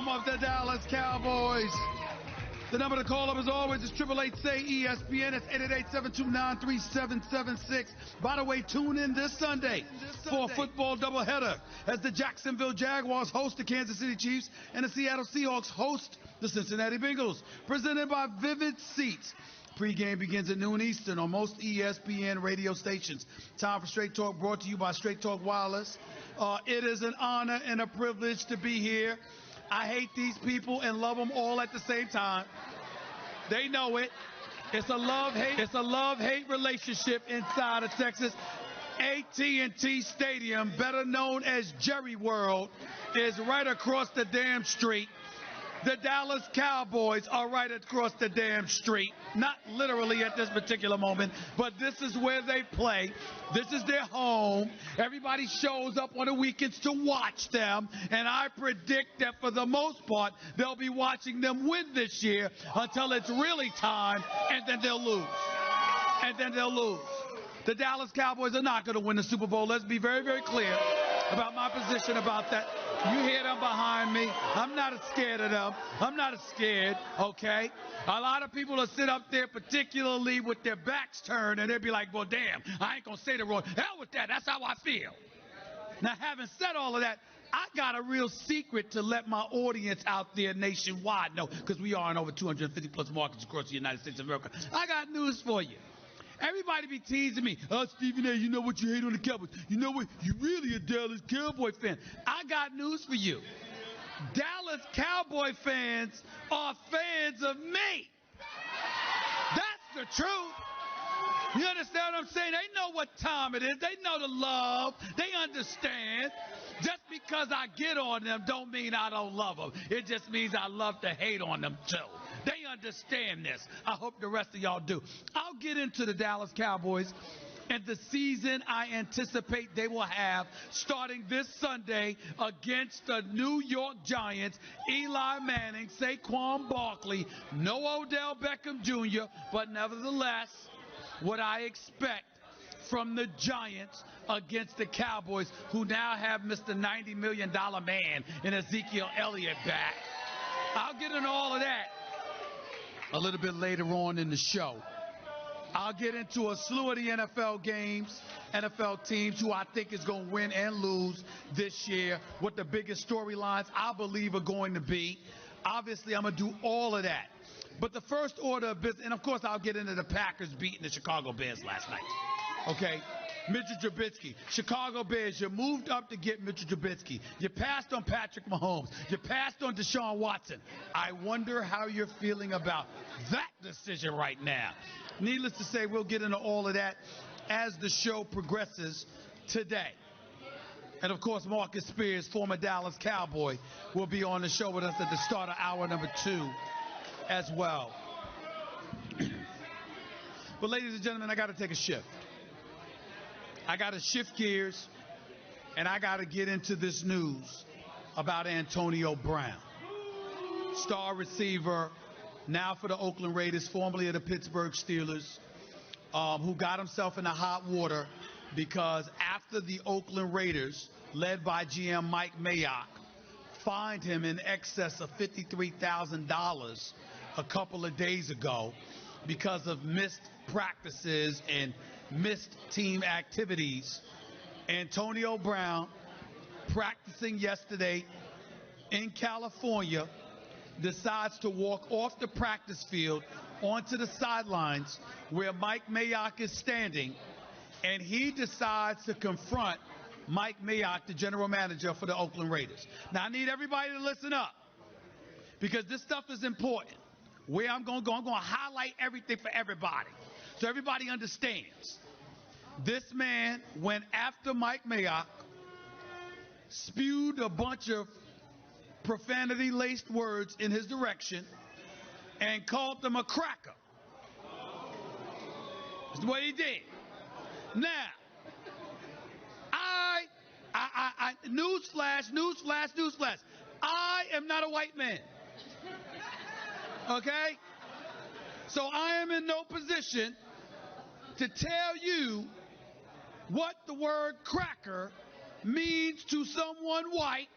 home of the Dallas Cowboys. The number to call up as always is 888-SAY-ESPN. It's 888-729-3776. By the way, tune in this Sunday for a football doubleheader as the Jacksonville Jaguars host the Kansas City Chiefs and the Seattle Seahawks host the Cincinnati Bengals. Presented by Vivid Seats. Pre-game begins at noon Eastern on most ESPN radio stations. Time for Straight Talk, brought to you by Straight Talk Wireless. It is an honor and a privilege to be here. I hate these people and love them all at the same time. They know it. It's a love-hate relationship inside of Texas. AT&T Stadium, better known as Jerry World, is right across the damn street. The Dallas Cowboys are right across the damn street. Not literally at this particular moment, but this is where they play. This is their home. Everybody shows up on the weekends to watch them, and I predict that for the most part, they'll be watching them win this year until it's really time, and then they'll lose. The Dallas Cowboys are not going to win the Super Bowl. Let's be very, very clear about my position about that. You hear them behind me. I'm not scared of them. I'm not scared, okay? A lot of people will sit up there, particularly with their backs turned, and they'll be like, well, damn, I ain't going to say the wrong. Hell with that. That's how I feel. Now, having said all of that, I got a real secret to let my audience out there nationwide know, because we are in over 250-plus markets across the United States of America. I got news for you. Everybody be teasing me. Oh, Stephen A., you know what you hate on the Cowboys. You know what? You really a Dallas Cowboy fan. I got news for you. Dallas Cowboy fans are fans of me. That's the truth. You understand what I'm saying? They know what time it is. They know the love. They understand. Just because I get on them don't mean I don't love them. It just means I love to hate on them, too. They understand this. I hope the rest of y'all do. I'll get into the Dallas Cowboys and the season I anticipate they will have starting this Sunday against the New York Giants. Eli Manning, Saquon Barkley, no Odell Beckham Jr., but nevertheless, what I expect from the Giants against the Cowboys, who now have Mr. $90 million man in Ezekiel Elliott back. I'll get into all of that a little bit later on in the show. I'll get into a slew of the NFL games, NFL teams who I think is going to win and lose this year, what the biggest storylines I believe are going to be. Obviously, I'm going to do all of that. But the first order of business, and of course I'll get into the Packers beating the Chicago Bears last night. Okay? Mitchell Trubisky, Chicago Bears, you moved up to get Mitchell Trubisky. You passed on Patrick Mahomes. You passed on Deshaun Watson. I wonder how you're feeling about that decision right now. Needless to say, we'll get into all of that as the show progresses today. And, of course, Marcus Spears, former Dallas Cowboy, will be on the show with us at the start of hour number 2 as well. But, ladies and gentlemen, I got to take a shift. I got to shift gears, and I got to get into this news about Antonio Brown. Star receiver, now for the Oakland Raiders, formerly of the Pittsburgh Steelers, who got himself in the hot water because after the Oakland Raiders, led by GM Mike Mayock, fined him in excess of $53,000 a couple of days ago because of missed practices and missed team activities. Antonio Brown, practicing yesterday in California, decides to walk off the practice field onto the sidelines where Mike Mayock is standing, and he decides to confront Mike Mayock, the general manager for the Oakland Raiders. Now, I need everybody to listen up because this stuff is important. Where I'm going to go, I'm going to highlight everything for everybody so everybody understands. This man went after Mike Mayock, spewed a bunch of profanity-laced words in his direction, and called him a cracker. That's what he did. Now, newsflash, I am not a white man. Okay? So I am in no position to tell you what the word cracker means to someone white.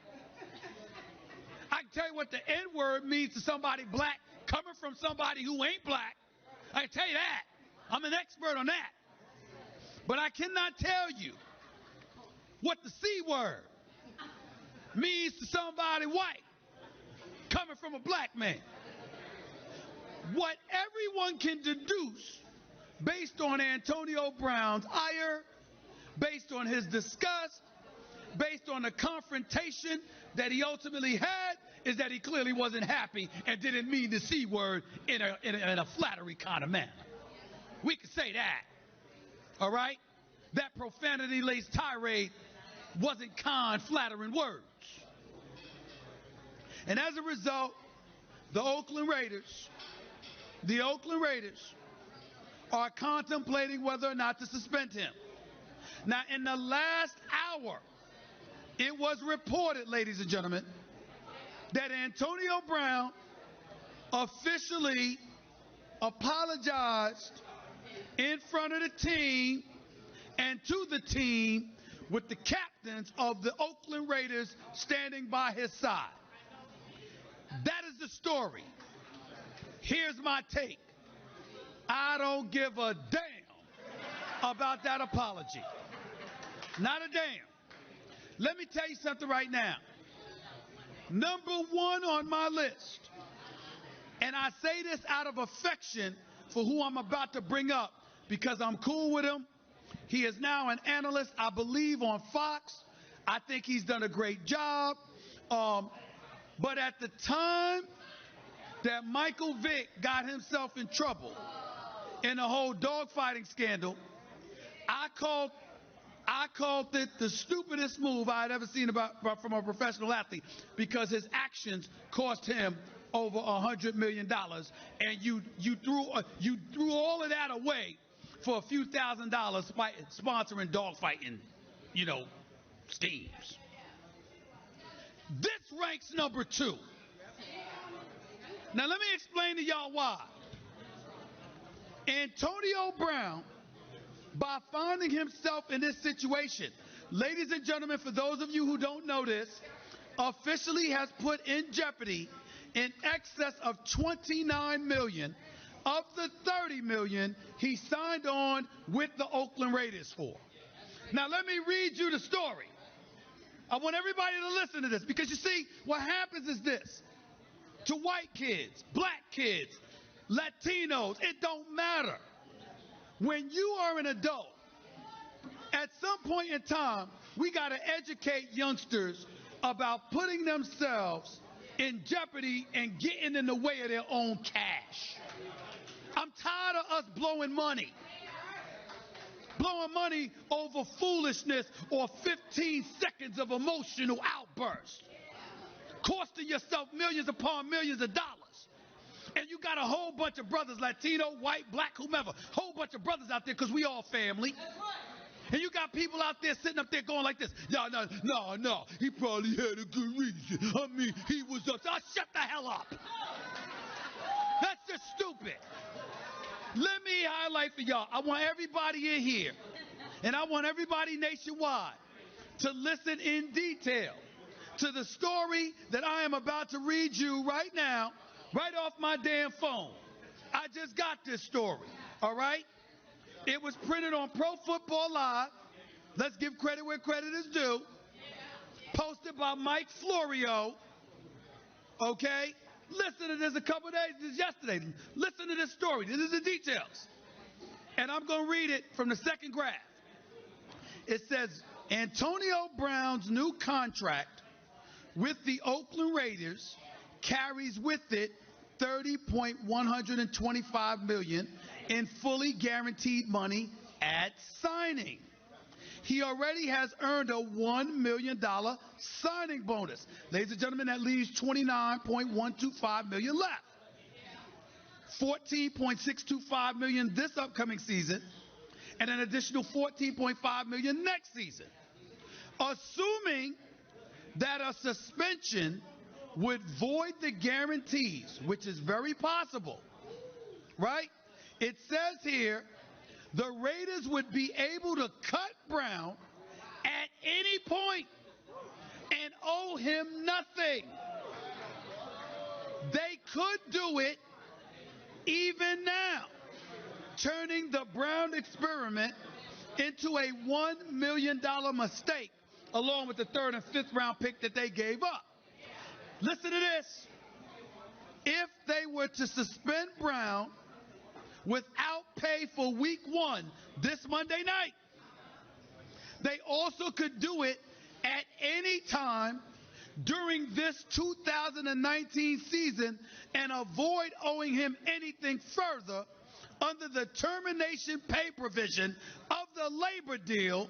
I tell you what the N-word means to somebody black coming from somebody who ain't black. I can tell you that. I'm an expert on that. But I cannot tell you what the C word means to somebody white coming from a black man. What everyone can deduce based on Antonio Brown's ire, based on his disgust, based on the confrontation that he ultimately had, is that he clearly wasn't happy and didn't mean the C word in a flattery kind of manner. We can say that, all right? That profanity-laced tirade wasn't kind, flattering words. And as a result, the Oakland Raiders are contemplating whether or not to suspend him. Now, in the last hour, it was reported, ladies and gentlemen, that Antonio Brown officially apologized in front of the team and to the team with the captains of the Oakland Raiders standing by his side. That is the story. Here's my take. I don't give a damn about that apology. Not a damn. Let me tell you something right now. Number one on my list, and I say this out of affection for who I'm about to bring up because I'm cool with him. He is now an analyst, I believe, on Fox. I think he's done a great job. But at the time that Michael Vick got himself in trouble in the whole dogfighting scandal, I called it the stupidest move I had ever seen from a professional athlete because his actions cost him over $100 million, and you threw all of that away for a few $1,000s sponsoring dogfighting, schemes. This ranks number 2. Now let me explain to y'all why. Antonio Brown, by finding himself in this situation, ladies and gentlemen, for those of you who don't know this, officially has put in jeopardy in excess of $29 million of the $30 million he signed on with the Oakland Raiders for. Now let me read you the story. I want everybody to listen to this because you see, what happens is this. To white kids, black kids, Latinos, it don't matter. When you are an adult, at some point in time, we got to educate youngsters about putting themselves in jeopardy and getting in the way of their own cash. I'm tired of us blowing money over foolishness or 15 seconds of emotional outburst, costing yourself millions upon millions of dollars. And you got a whole bunch of brothers, Latino, white, black, whomever, whole bunch of brothers out there because we all family. And you got people out there sitting up there going like this. No, he probably had a good reason. I mean, he was upset. Oh, shut the hell up. That's just stupid. Let me highlight for y'all. I want everybody in here, and I want everybody nationwide to listen in detail to the story that I am about to read you right now, right off my damn phone. I just got this story, all right? It was printed on Pro Football Live. Let's give credit where credit is due. Posted by Mike Florio, okay? Listen to this a couple days, this yesterday. Listen to this story. This is the details. And I'm going to read it from the second graph. It says, Antonio Brown's new contract with the Oakland Raiders carries with it $30.125 million in fully guaranteed money at signing. He already has earned a $1 million signing bonus. Ladies and gentlemen, that leaves $29.125 million left. $14.625 million this upcoming season, and an additional $14.5 million next season. Assuming that a suspension would void the guarantees, which is very possible, right? It says here, the Raiders would be able to cut Brown at any point and owe him nothing. could do it even now, turning the Brown experiment into a $1 million mistake, along with the 3rd and 5th round pick that they gave up. Listen to this. If they were to suspend Brown without pay for week 1 this Monday night, they also could do it at any time during this 2019 season and avoid owing him anything further under the termination pay provision of the labor deal,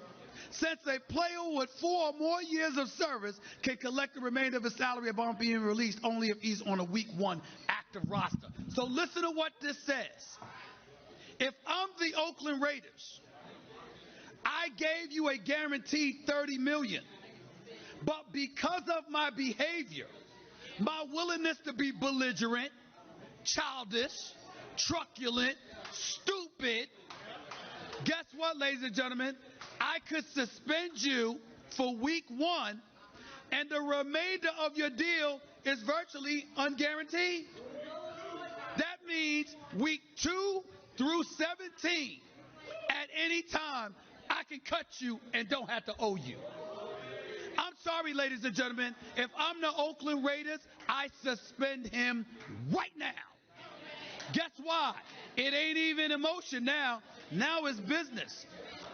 since a player with 4 or more years of service can collect the remainder of his salary upon being released only if he's on a week 1 active roster. So listen to what this says. If I'm the Oakland Raiders, I gave you a guaranteed $30 million, but because of my behavior, my willingness to be belligerent, childish, truculent, stupid, guess what, ladies and gentlemen? I could suspend you for week 1, and the remainder of your deal is virtually unguaranteed. That means week 2 through 17, at any time, I can cut you and don't have to owe you. I'm sorry, ladies and gentlemen. If I'm the Oakland Raiders, I suspend him right now. Guess why? It ain't even emotion now. Now it's business.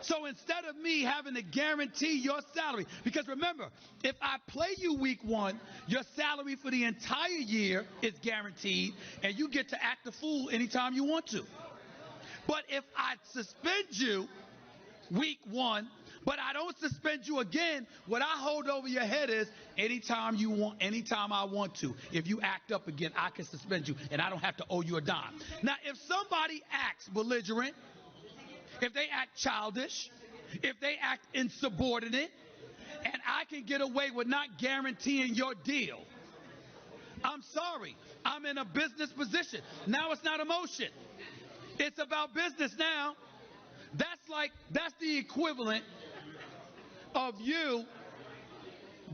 So instead of me having to guarantee your salary, because remember, if I play you week 1, your salary for the entire year is guaranteed, and you get to act a fool anytime you want to. But if I suspend you week 1, but I don't suspend you again, what I hold over your head is anytime you want, anytime I want to. If you act up again, I can suspend you, and I don't have to owe you a dime. Now, if somebody acts belligerent, if they act childish, if they act insubordinate, and I can get away with not guaranteeing your deal, I'm sorry. I'm in a business position. Now it's not emotion. It's about business now. That's the equivalent of you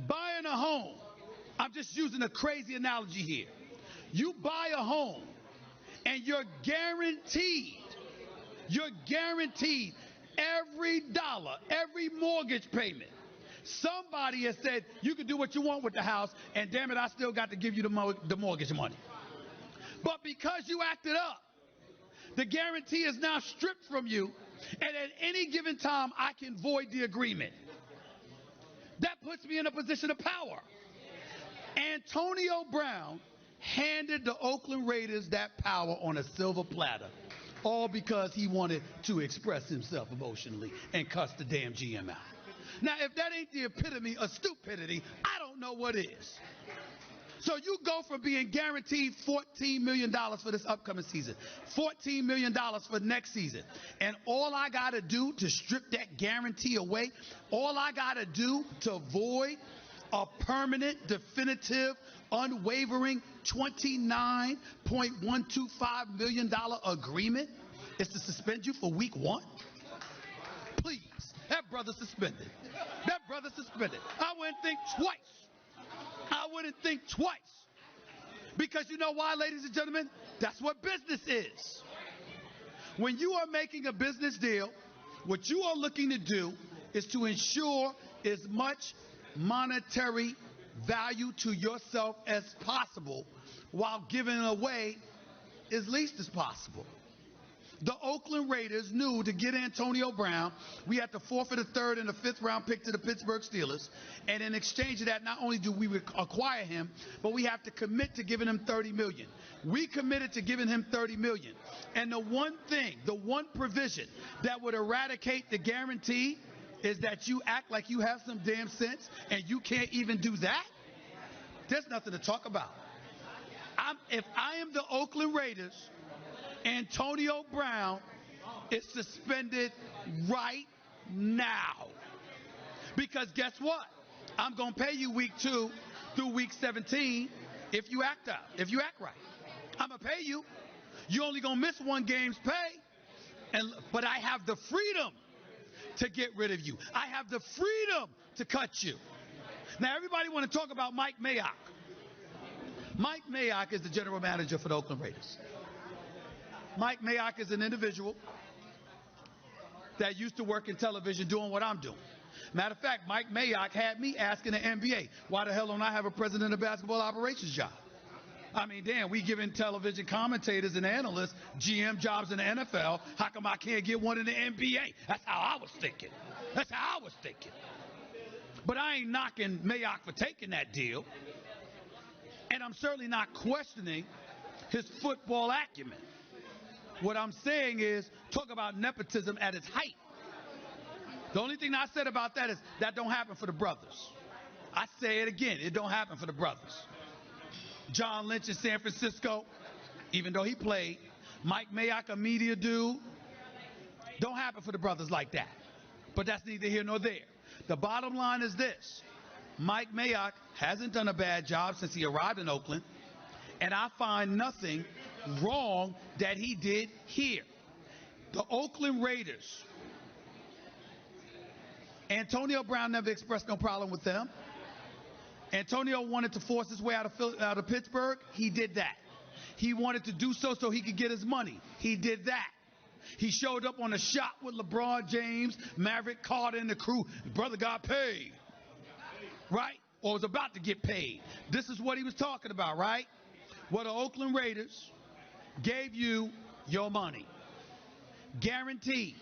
buying a home. I'm just using a crazy analogy here. You buy a home and you're guaranteed every dollar, every mortgage payment. Somebody has said you can do what you want with the house, and damn it, I still got to give you the mortgage money. But because you acted up, the guarantee is now stripped from you, and at any given time, I can void the agreement. That puts me in a position of power. Antonio Brown handed the Oakland Raiders that power on a silver platter, all because he wanted to express himself emotionally and cuss the damn GM out. Now, if that ain't the epitome of stupidity, I don't know what is. So you go from being guaranteed $14 million for this upcoming season, $14 million for next season, and all I got to do to strip that guarantee away, all I got to do to void a permanent, definitive, unwavering $29.125 million agreement is to suspend you for week 1? Please, that brother suspended. That brother suspended. I wouldn't think twice. I wouldn't think twice. Because you know why, ladies and gentlemen? That's what business is. When you are making a business deal, what you are looking to do is to ensure as much monetary value to yourself as possible while giving away as least as possible. The Oakland Raiders knew to get Antonio Brown, we had to forfeit a 3rd and a 5th round pick to the Pittsburgh Steelers. And in exchange of that, not only do we acquire him, but we have to commit to giving him $30 million. We committed to giving him $30 million. And the one thing, the one provision that would eradicate the guarantee is that you act like you have some damn sense, and you can't even do that. There's nothing to talk about. If I am the Oakland Raiders, Antonio Brown is suspended right now. Because guess what? I'm going to pay you week 2 through week 17 if you act out, if you act right. I'm going to pay you. You're only going to miss 1 game's pay. But I have the freedom to get rid of you. I have the freedom to cut you. Now, everybody want to talk about Mike Mayock. Mike Mayock is the general manager for the Oakland Raiders. Mike Mayock is an individual that used to work in television doing what I'm doing. Matter of fact, Mike Mayock had me asking the NBA, why the hell don't I have a president of basketball operations job? I mean, damn, we giving television commentators and analysts GM jobs in the NFL. How come I can't get one in the NBA? That's how I was thinking. But I ain't knocking Mayock for taking that deal. And I'm certainly not questioning his football acumen. What I'm saying is, talk about nepotism at its height. The only thing I said about that is that don't happen for the brothers. I say it again, it don't happen for the brothers. John Lynch in San Francisco, even though he played, Mike Mayock, a media dude, don't happen for the brothers like that. But that's neither here nor there. The bottom line is this. Mike Mayock hasn't done a bad job since he arrived in Oakland, and I find nothing wrong that he did here. The Oakland Raiders, Antonio Brown never expressed no problem with them. Antonio wanted to force his way out of Pittsburgh. He did that. He wanted to do so he could get his money. He did that. He showed up on a shot with LeBron James, Maverick Carter, and the crew. Brother got paid, right? Or was about to get paid. This is what he was talking about, right? Well, the Oakland Raiders gave you your money. Guaranteed.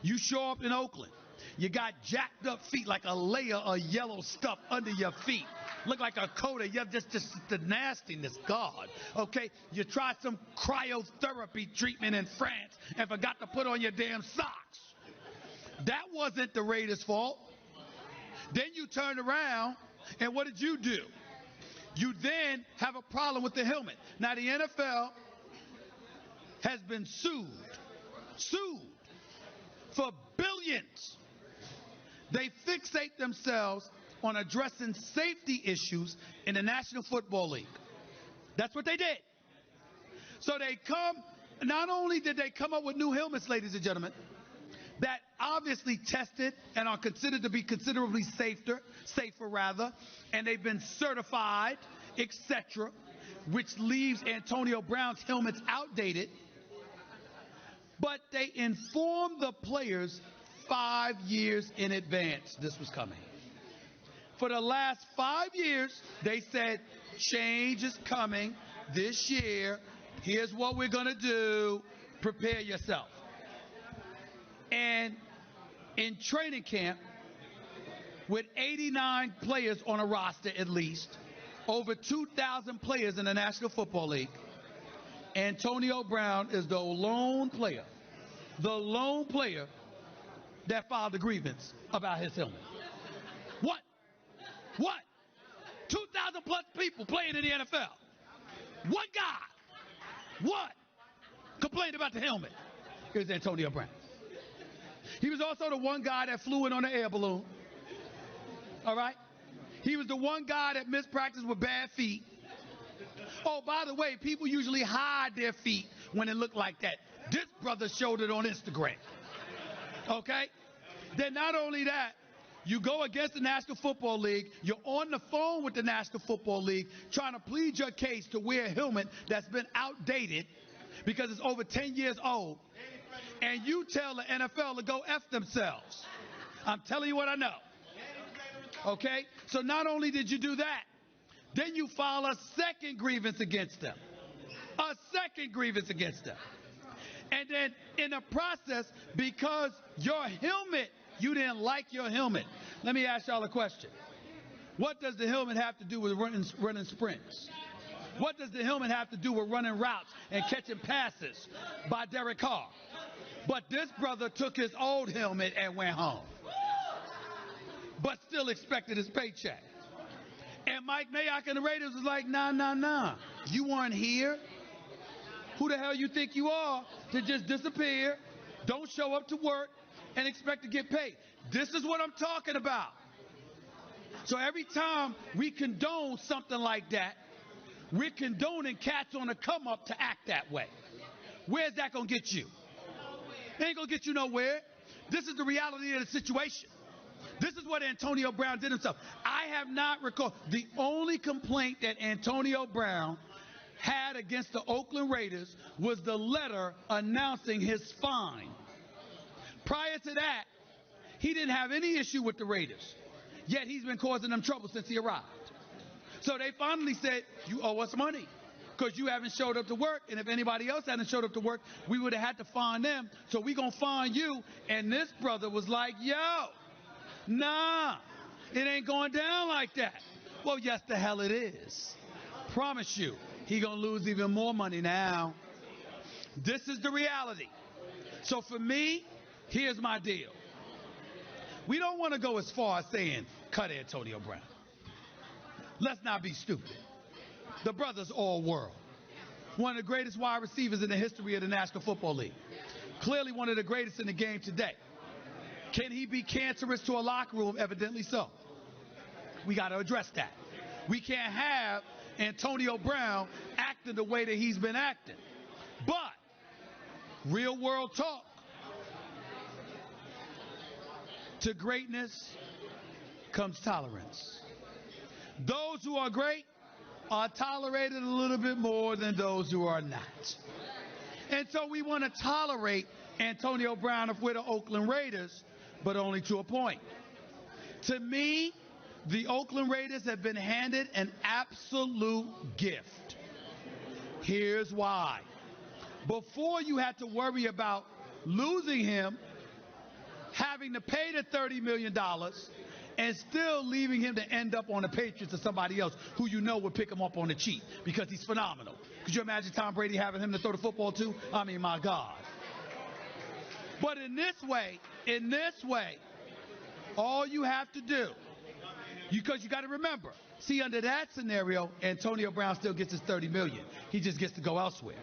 You show up in Oakland. You got jacked up feet like a layer of yellow stuff under your feet. Look like a coat of just the nastiness, God. Okay, you tried some cryotherapy treatment in France and forgot to put on your damn socks. That wasn't the Raiders' fault. Then you turned around, and what did you do? You then have a problem with the helmet. Now, the NFL has been sued for billions. They fixate themselves on addressing safety issues in the National Football League. That's what they did. So not only did they come up with new helmets, ladies and gentlemen, that obviously tested and are considered to be considerably safer, and they've been certified, etc., which leaves Antonio Brown's helmets outdated, but they informed the players 5 years in advance this was coming. For the last 5 years, they said, change is coming this year. Here's what we're going to do. Prepare yourself. And in training camp, with 89 players on a roster at least, over 2,000 players in the National Football League, Antonio Brown is the lone player that filed a grievance about his helmet. What? 2,000 plus people playing in the NFL. One guy, complained about the helmet. It was Antonio Brown. He was also the one guy that flew in on an air balloon. All right? He was the one guy that missed practice with bad feet. Oh, by the way, people usually hide their feet when it looked like that. This brother showed it on Instagram. Okay? Then not only that, you go against the National Football League, you're on the phone with the National Football League trying to plead your case to wear a helmet that's been outdated because it's over 10 years old, and you tell the NFL to go F themselves. I'm telling you what I know. Okay? So not only did you do that, then you file a second grievance against them. And then in the process, because your helmet, you didn't like your helmet. Let me ask y'all a question. What does the helmet have to do with running sprints? What does the helmet have to do with running routes and catching passes by Derek Carr? But this brother took his old helmet and went home, but still expected his paycheck. And Mike Mayock and the Raiders was like, nah. You weren't here. Who the hell you think you are to just disappear, don't show up to work, and expect to get paid? This is what I'm talking about. So every time we condone something like that, we're condoning cats on the come up to act that way. Where's that going to get you? It ain't going to get you nowhere. This is the reality of the situation. This is what Antonio Brown did himself. I have not recalled. The only complaint that Antonio Brown had against the Oakland Raiders was the letter announcing his fine. Prior to that, he didn't have any issue with the Raiders. Yet he's been causing them trouble since he arrived. So they finally said, you owe us money because you haven't showed up to work. And if anybody else hadn't showed up to work, we would have had to fine them. So we're going to fine you. And this brother was like, yo, nah, it ain't going down like that. Well, yes, the hell it is. Promise you, he going to lose even more money now. This is the reality. So for me, here's my deal. We don't want to go as far as saying, cut Antonio Brown. Let's not be stupid. The brother's all world. One of the greatest wide receivers in the history of the National Football League. Clearly one of the greatest in the game today. Can he be cancerous to a locker room? Evidently so. We got to address that. We can't have Antonio Brown acting the way that he's been acting. But, real world talk. To greatness comes tolerance. Those who are great are tolerated a little bit more than those who are not. And so we want to tolerate Antonio Brown if we're the Oakland Raiders, but only to a point. To me, the Oakland Raiders have been handed an absolute gift. Here's why. Before you had to worry about losing him, having to pay the $30 million, and still leaving him to end up on the Patriots or somebody else who you know would pick him up on the cheap because he's phenomenal. Could you imagine Tom Brady having him to throw the football to? I mean, my God. But in this way, all you have to do, because you got to remember, see, under that scenario, Antonio Brown still gets his $30 million. He just gets to go elsewhere.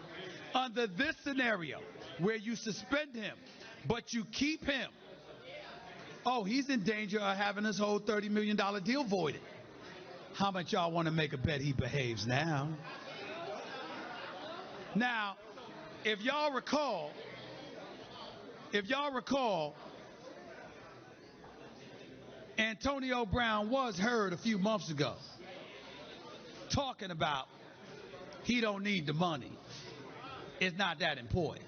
Under this scenario, where you suspend him, but you keep him, oh, he's in danger of having his whole $30 million deal voided. How much y'all want to make a bet he behaves now? Now, if y'all recall, Antonio Brown was heard a few months ago talking about he don't need the money. It's not that important.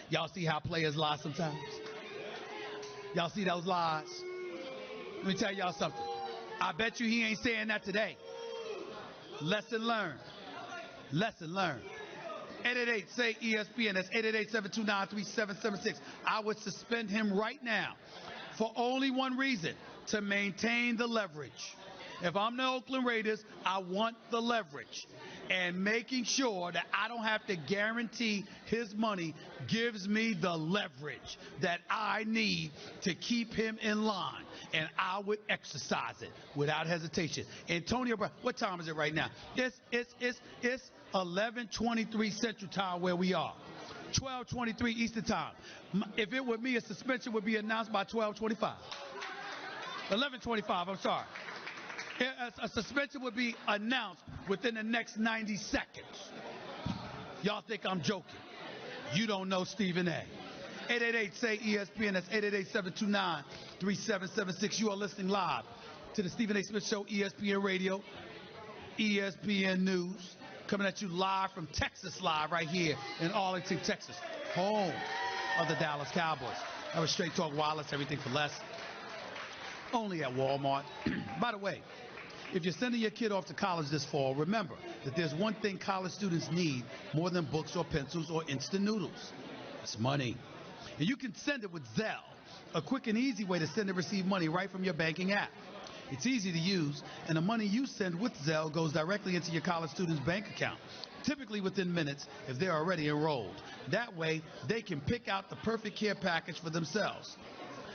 Y'all see how players lie sometimes? Y'all see those lies? Let me tell y'all something. I bet you he ain't saying that today. Lesson learned. Lesson learned. 888-SAY-ESPN. That's 888-729-3776. I would suspend him right now for only one reason, to maintain the leverage. If I'm the Oakland Raiders, I want the leverage. And making sure that I don't have to guarantee his money gives me the leverage that I need to keep him in line. And I would exercise it without hesitation. Antonio Brown, what time is it right now? It's 11:23 Central Time where we are. 12:23 Eastern Time. If it were me, a suspension would be announced by 12:25. 11:25, I'm sorry. A suspension would be announced within the next 90 seconds. Y'all think I'm joking. You don't know Stephen A. 888-SAY-ESPN. That's 888-729-3776. You are listening live to the Stephen A. Smith Show, ESPN Radio, ESPN News. Coming at you live from Texas Live right here in Arlington, Texas. Home of the Dallas Cowboys. That was Straight Talk Wireless, everything for less. Only at Walmart. By the way, if you're sending your kid off to college this fall, remember that there's one thing college students need more than books or pencils or instant noodles. It's money. And you can send it with Zelle, a quick and easy way to send and receive money right from your banking app. It's easy to use, and the money you send with Zelle goes directly into your college student's bank account, typically within minutes if they're already enrolled. That way, they can pick out the perfect care package for themselves.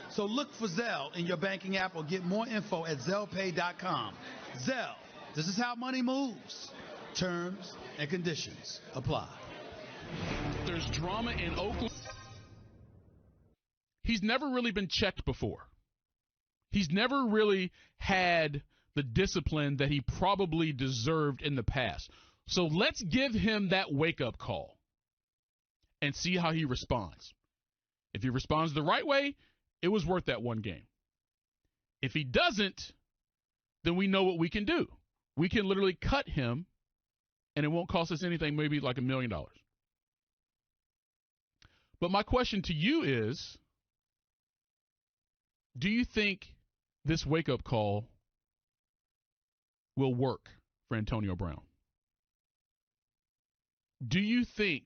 So look for Zelle in your banking app or get more info at ZellePay.com. Zelle, this is how money moves. Terms and conditions apply. There's drama in Oakland. He's never really been checked before. He's never really had the discipline that he probably deserved in the past. So let's give him that wake-up call and see how he responds. If he responds the right way, it was worth that one game. If he doesn't, then we know what we can do. We can literally cut him, and it won't cost us anything, maybe like $1 million. But my question to you is, do you think this wake-up call will work for Antonio Brown? Do you think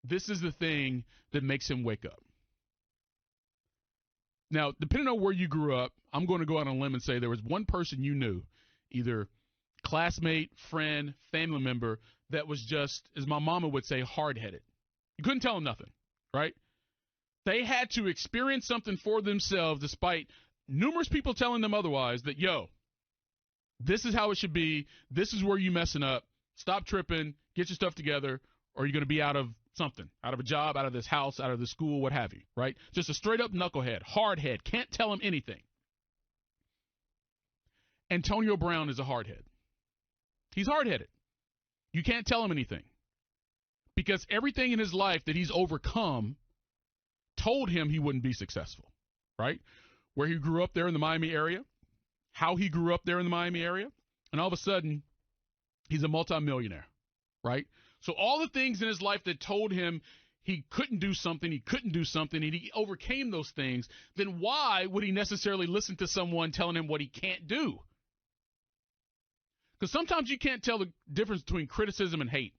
this is the thing that makes him wake up? Now, depending on where you grew up, I'm going to go out on a limb and say there was one person you knew, either classmate, friend, family member, that was just, as my mama would say, hard-headed. You couldn't tell them nothing, right? They had to experience something for themselves despite numerous people telling them otherwise, that, yo, this is how it should be. This is where you messing up. Stop tripping. Get your stuff together, or you're going to be out of something, out of a job, out of this house, out of the school, what have you, right? Just a straight-up knucklehead, hardhead, can't tell him anything. Antonio Brown is a hardhead. He's hard-headed. You can't tell him anything because everything in his life that he's overcome told him he wouldn't be successful, right? Where he grew up there in the Miami area, how he grew up there in the Miami area, and all of a sudden, he's a multimillionaire, right? So all the things in his life that told him he couldn't do something, and he overcame those things, then why would he necessarily listen to someone telling him what he can't do? Because sometimes you can't tell the difference between criticism and hate.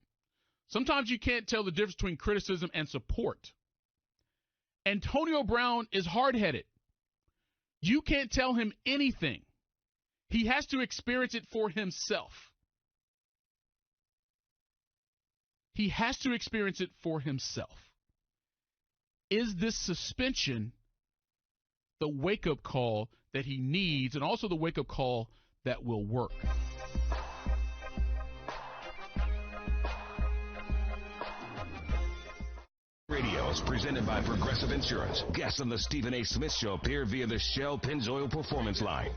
Sometimes you can't tell the difference between criticism and support. Antonio Brown is hard-headed. You can't tell him anything. He has to experience it for himself. He has to experience it for himself. Is this suspension the wake-up call that he needs, and also the wake-up call that will work? Radio is presented by Progressive Insurance. Guests on the Stephen A. Smith Show appear via the Shell Pennzoil Performance Line.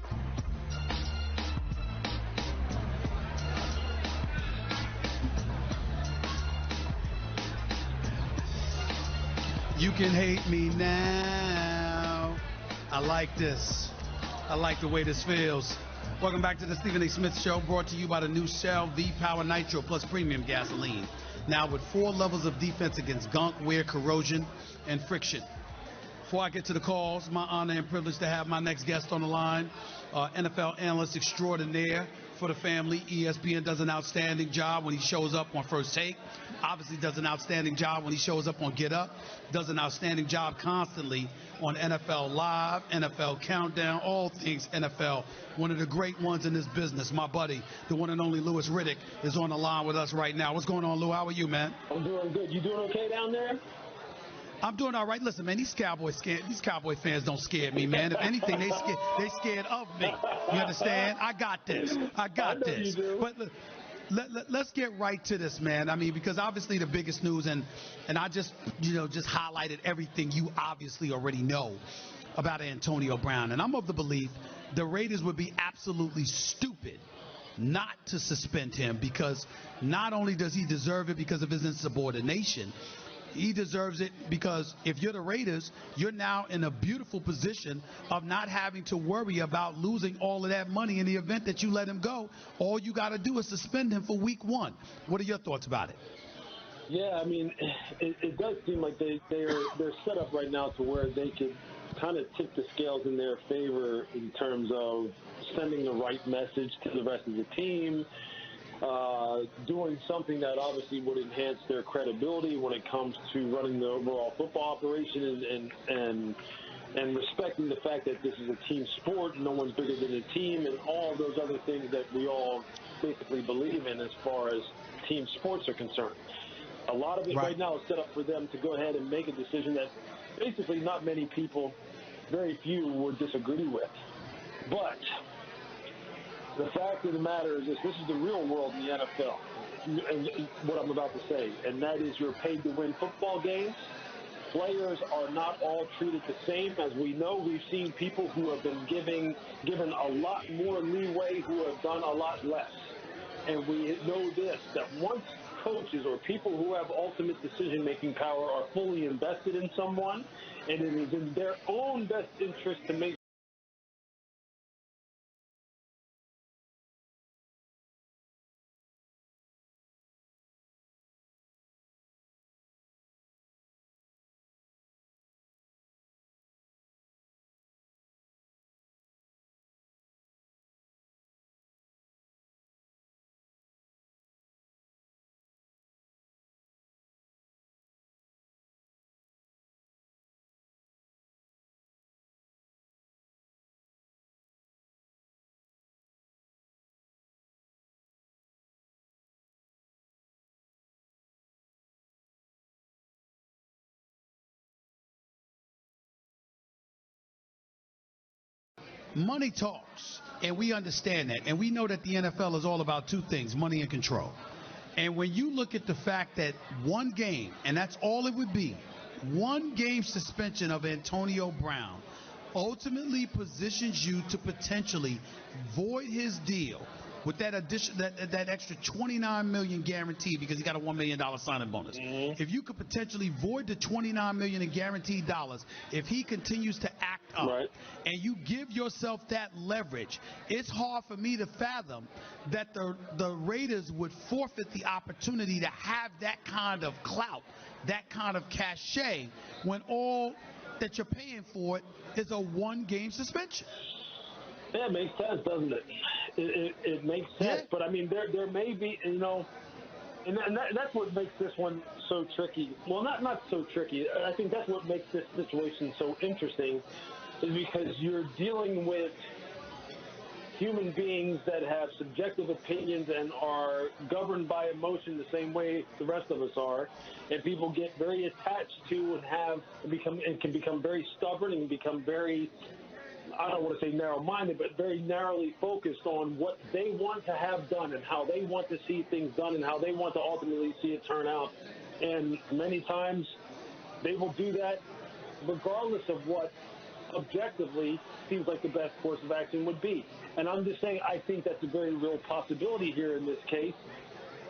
You can hate me now. I like this. I like the way this feels. Welcome back to the Stephen A. Smith Show, brought to you by the new Shell V-Power Nitro Plus Premium Gasoline. Now with 4 levels of defense against gunk, wear, corrosion, and friction. Before I get to the calls, my honor and privilege to have my next guest on the line, NFL analyst extraordinaire for the family. ESPN does an outstanding job when he shows up on First Take. Obviously does an outstanding job when he shows up on Get Up. Does an outstanding job constantly on NFL Live, NFL Countdown, all things NFL. One of the great ones in this business, my buddy, the one and only Louis Riddick, is on the line with us right now. What's going on, Lou? How are you, man? I'm doing good. You doing okay down there? I'm doing all right. Listen, man, these Cowboy fans don't scare me, man. If anything, they scared of me. You understand? I got this. But let's get right to this, man. I mean, because obviously the biggest news, and I just highlighted everything you obviously already know about Antonio Brown. And I'm of the belief the Raiders would be absolutely stupid not to suspend him, because not only does he deserve it because of his insubordination, he deserves it because if you're the Raiders, you're now in a beautiful position of not having to worry about losing all of that money in the event that you let him go. All you got to do is suspend him for week 1. What are your thoughts about it? Yeah, I mean, it does seem like they're set up right now to where they could kind of tip the scales in their favor in terms of sending the right message to the rest of the team, doing something that obviously would enhance their credibility when it comes to running the overall football operation and respecting the fact that this is a team sport, no one's bigger than a team, and all those other things that we all basically believe in as far as team sports are concerned. A lot of it right now is set up for them to go ahead and make a decision that basically not many people, very few, would disagree with. But the fact of the matter is this is the real world in the NFL, and what I'm about to say, and that is you're paid to win football games. Players are not all treated the same. As we know, we've seen people who have been given a lot more leeway who have done a lot less. And we know this, that once coaches or people who have ultimate decision-making power are fully invested in someone, and it is in their own best interest to make Money talks, and we understand that. And we know that the NFL is all about two things, money and control. And when you look at the fact that one game, and that's all it would be, one game suspension of Antonio Brown ultimately positions you to potentially void his deal with that addition, that extra $29 million guaranteed, because he got a $1 million signing bonus. Mm-hmm. If you could potentially void the $29 million in guaranteed dollars, if he continues to act up, right, and you give yourself that leverage, it's hard for me to fathom that the Raiders would forfeit the opportunity to have that kind of clout, that kind of cachet, when all that you're paying for it is a one-game suspension. Yeah, it makes sense, doesn't it? It makes sense. Yeah. But, I mean, there may be, and that's what makes this one so tricky. Well, not so tricky. I think that's what makes this situation so interesting, is because you're dealing with human beings that have subjective opinions and are governed by emotion the same way the rest of us are, and people get very attached to and can become very stubborn and become very, I don't want to say narrow-minded, but very narrowly focused on what they want to have done and how they want to see things done and how they want to ultimately see it turn out. And many times they will do that regardless of what objectively seems like the best course of action would be. And I'm just saying, I think that's a very real possibility here in this case,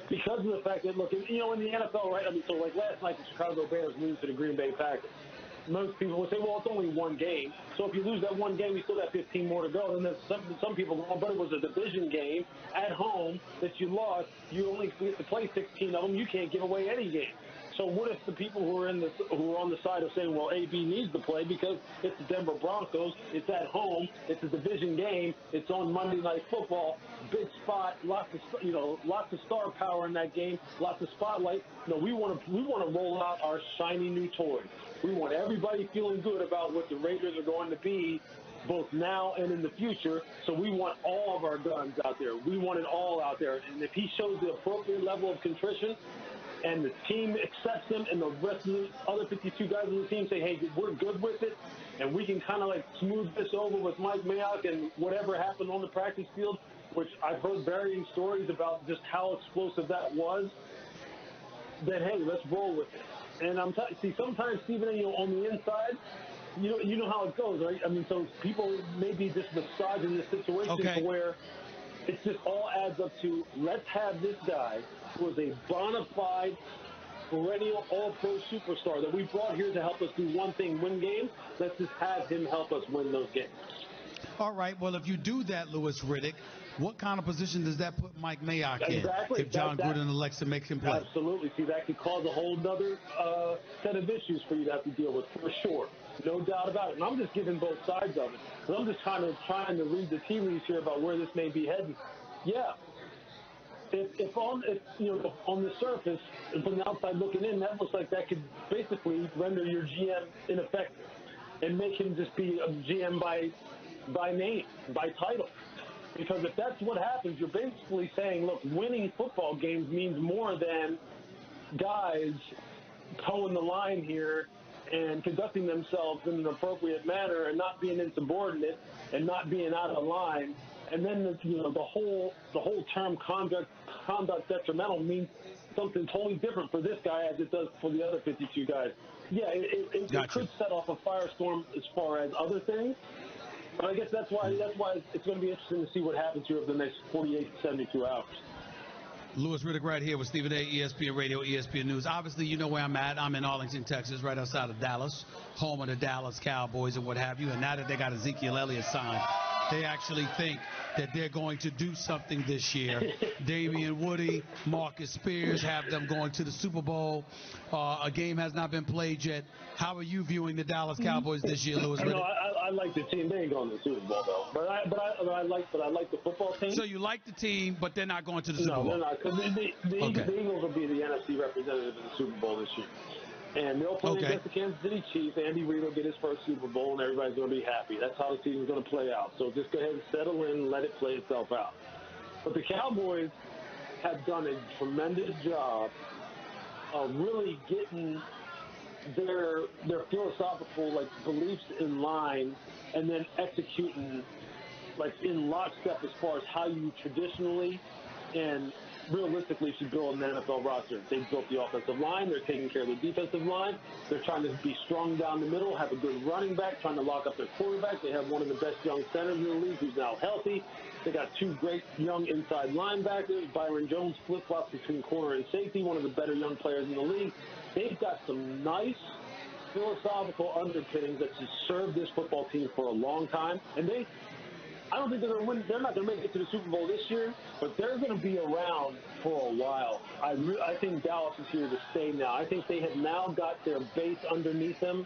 because of the fact that, look, in the NFL, right? I mean, so like last night, the Chicago Bears lose to the Green Bay Packers. Most people would say, well, it's only one game. So if you lose that one game, you still got 15 more to go. And then some people go, but it was a division game at home that you lost. You only get to play 16 of them. You can't give away any game. So what if the people who are on the side of saying, well, AB needs to play because it's the Denver Broncos, it's at home, it's a division game, it's on Monday Night Football, big spot, lots of star power in that game, lots of spotlight. No, we want to roll out our shiny new toy. We want everybody feeling good about what the Raiders are going to be, both now and in the future. So we want all of our guns out there. We want it all out there. And if he shows the appropriate level of contrition, and the team accepts him, and the rest of the other 52 guys on the team say, hey, we're good with it, and we can kind of like smooth this over with Mike Mayock and whatever happened on the practice field, which I've heard varying stories about just how explosive that was, then, hey, let's roll with it. And sometimes, Stephen, on the inside, you know how it goes, right? I mean, so people may be just massaging the situation to where it just all adds up to, let's have this guy who is a bona fide, perennial all-pro superstar that we brought here to help us do one thing, win games. Let's just have him help us win those games. All right, well, if you do that, Louis Riddick, what kind of position does that put Mike Mayock in if John Gruden elects to make him play? Absolutely. See, that could cause a whole other set of issues for you to have to deal with, for sure. No doubt about it. And I'm just giving both sides of it. But I'm just trying to read the tea leaves here about where this may be heading. Yeah. If on the surface, and from the outside looking in, that looks like that could basically render your GM ineffective and make him just be a GM by name, by title. Because if that's what happens, you're basically saying, look, winning football games means more than guys toeing the line here and conducting themselves in an appropriate manner and not being insubordinate and not being out of line. And then the whole term conduct detrimental means something totally different for this guy as it does for the other 52 guys. Yeah, it could set off a firestorm as far as other things. But I guess that's why it's going to be interesting to see what happens here over the next 48 to 72 hours. Louis Riddick right here with Stephen A., ESPN Radio, ESPN News. Obviously, you know where I'm at. I'm in Arlington, Texas, right outside of Dallas, home of the Dallas Cowboys and what have you. And now that they got Ezekiel Elliott signed, they actually think that they're going to do something this year. Damian Woody, Marcus Spears have them going to the Super Bowl. A game has not been played yet. How are you viewing the Dallas Cowboys this year, Louis Riddick? No, I like the team. They ain't going to the Super Bowl though. But I like the football team. So you like the team, but they're not going to the Super Bowl. No, they're not. Because the Eagles will be the NFC representative in the Super Bowl this year. And they'll play against the Kansas City Chiefs. Andy Reid will get his first Super Bowl, and everybody's going to be happy. That's how the season's going to play out. So just go ahead and settle in and let it play itself out. But the Cowboys have done a tremendous job of really getting their philosophical beliefs in line, and then executing in lockstep as far as how you traditionally and realistically should build an NFL roster. They've built the offensive line. They're taking care of the defensive line. They're trying to be strong down the middle, have a good running back, trying to lock up their quarterback. They have one of the best young centers in the league who's now healthy. They got two great young inside linebackers. Byron Jones flip-flops between corner and safety, one of the better young players in the league. They've got some nice philosophical underpinnings that should serve this football team for a long time. And I don't think they're going to win. They're not going to make it to the Super Bowl this year, but they're going to be around for a while. I think Dallas is here to stay now. I think they have now got their base underneath them,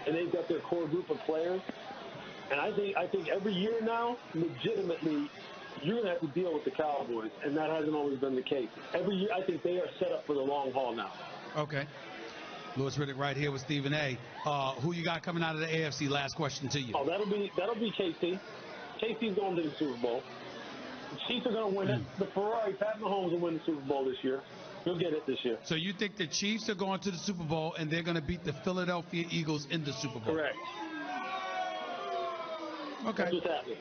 and they've got their core group of players. And I think every year now, legitimately, you're going to have to deal with the Cowboys, and that hasn't always been the case. Every year, I think they are set up for the long haul now. Okay. Louis Riddick right here with Stephen A. Who you got coming out of the AFC? Last question to you. Oh, that'll be KC. KC's going to the Super Bowl. The Chiefs are going to win it. The Ferrari, Pat Mahomes will win the Super Bowl this year. He'll get it this year. So you think the Chiefs are going to the Super Bowl and they're going to beat the Philadelphia Eagles in the Super Bowl? Correct. Okay. That's what's happening.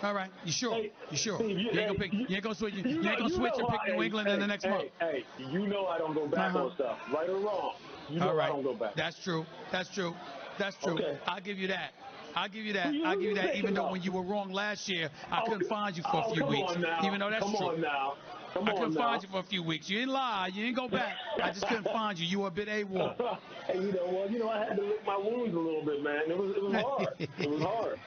All right. You sure? Hey, you sure? Steve, you ain't gonna pick. You ain't gonna switch. You ain't gonna switch and pick New England in the next month. Hey, you know I don't go back on stuff, right or wrong. You know I don't go back. That's true. Okay. I'll give you that. Even though when you were wrong last year, I couldn't find you for a few weeks. Even though that's true. Come on now. I couldn't find you for a few weeks. You didn't lie. You didn't go back. I just couldn't find you. You were a bit AWOL. Hey, I had to lick my wounds a little bit, man. It was hard. It was hard.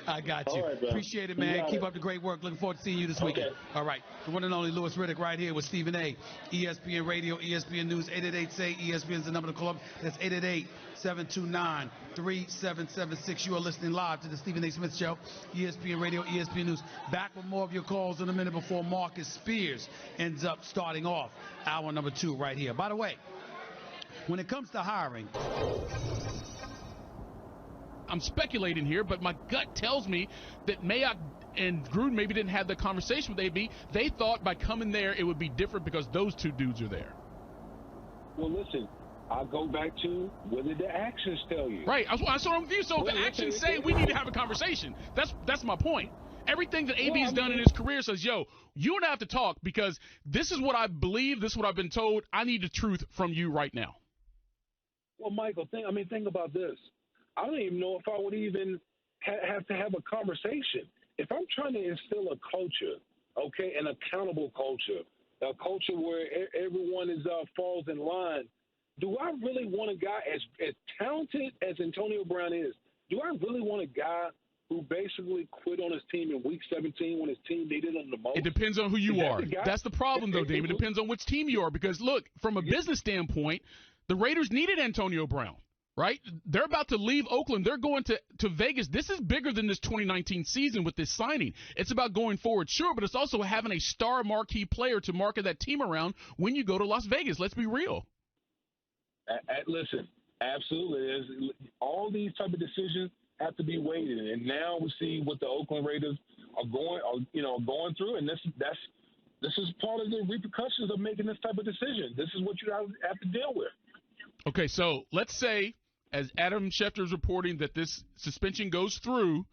I got you. Right, appreciate it, man. Keep up the great work. Looking forward to seeing you this weekend. All right. The one and only Louis Riddick right here with Stephen A. ESPN Radio, ESPN News, 888-SAY. ESPN's the number to call up. That's 888-729-3776. You are listening live to the Stephen A. Smith Show, ESPN Radio, ESPN News. Back with more of your calls in a minute before Marcus Spears ends up starting off hour number 2 right here. By the way, when it comes to hiring, I'm speculating here, but my gut tells me that Mayock and Gruden maybe didn't have the conversation with AB. They thought by coming there it would be different because those two dudes are there. Well, listen, I'll go back to what did the actions tell you? Right. I saw them with you. So if the actions say we need to have a conversation, that's my point. Everything that AB has done in his career says, yo, you and I have to talk because this is what I believe. This is what I've been told. I need the truth from you right now. Well, Michael, think about this. I don't even know if I would even have to have a conversation. If I'm trying to instill a culture, okay, an accountable culture, a culture where everyone falls in line, do I really want a guy as talented as Antonio Brown is? Do I really want a guy who basically quit on his team in Week 17 when his team needed him the most? It depends on who you are. That's the problem, though, David. It depends on which team you are because, look, from a business standpoint, the Raiders needed Antonio Brown. Right? They're about to leave Oakland. They're going to Vegas. This is bigger than this 2019 season with this signing. It's about going forward, sure, but it's also having a star marquee player to market that team around when you go to Las Vegas. Let's be real. Listen, absolutely. All these type of decisions have to be weighed in, and now we see what the Oakland Raiders are going through, and this is part of the repercussions of making this type of decision. This is what you have to deal with. Okay, so let's say, as Adam Schefter is reporting, that this suspension goes through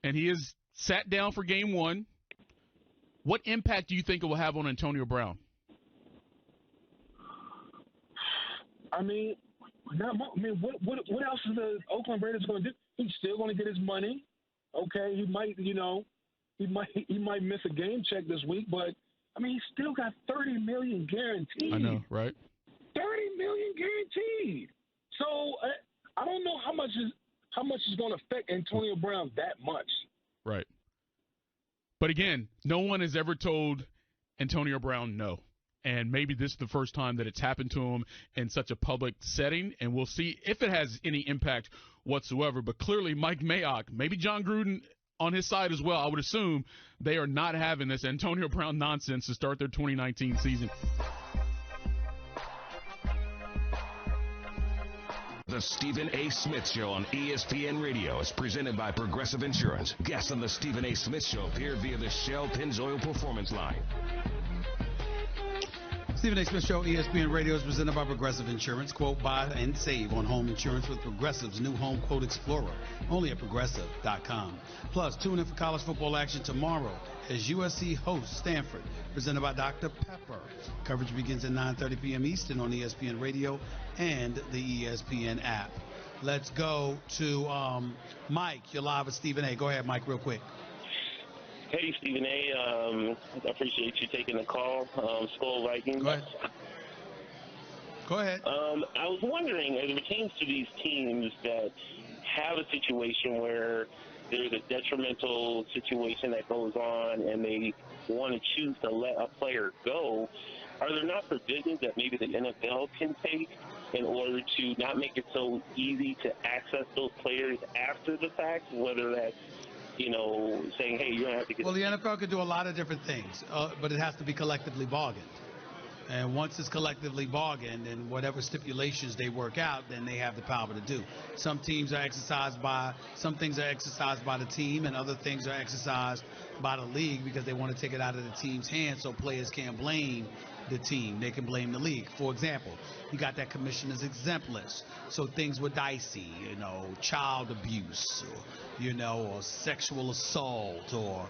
and he is sat down for game 1, what impact do you think it will have on Antonio Brown? I mean, what else is the Oakland Raiders going to do? He's still going to get his money. Okay, he might miss a game check this week, but I mean, he still got $30 million guaranteed. I know, right? $30 million guaranteed. So I don't know how much is going to affect Antonio Brown that much. Right. But again, no one has ever told Antonio Brown no. And maybe this is the first time that it's happened to him in such a public setting, and we'll see if it has any impact whatsoever. But clearly, Mike Mayock, maybe John Gruden on his side as well, I would assume they are not having this Antonio Brown nonsense to start their 2019 season. The Stephen A. Smith Show on ESPN Radio is presented by Progressive Insurance. Guests on the Stephen A. Smith Show appear via the Shell Pennzoil Performance Line. Stephen A. Smith Show, ESPN Radio, is presented by Progressive Insurance. Quote, buy and save on home insurance with Progressive's new Home Quote Explorer, only at Progressive.com. Plus, tune in for college football action tomorrow as USC hosts Stanford, presented by Dr. Pepper. Coverage begins at 9:30 p.m. Eastern on ESPN Radio and the ESPN app. Let's go to Mike. You're live with Stephen A. Go ahead, Mike, real quick. Hey, Stephen A. I appreciate you taking the call. Skull Vikings. Go ahead. I was wondering, as it pertains to these teams that have a situation where there's a detrimental situation that goes on and they want to choose to let a player go, are there not provisions that maybe the NFL can take in order to not make it so easy to access those players after the fact, whether that's saying, hey, you don't have to get... Well, the NFL could do a lot of different things, but it has to be collectively bargained. And once it's collectively bargained and whatever stipulations they work out, then they have the power to do. Some things are exercised by the team, and other things are exercised by the league because they want to take it out of the team's hands so players can't blame the team. They can blame the league. For example, you got that commissioner's exempt list. So things were dicey, child abuse, or sexual assault, or,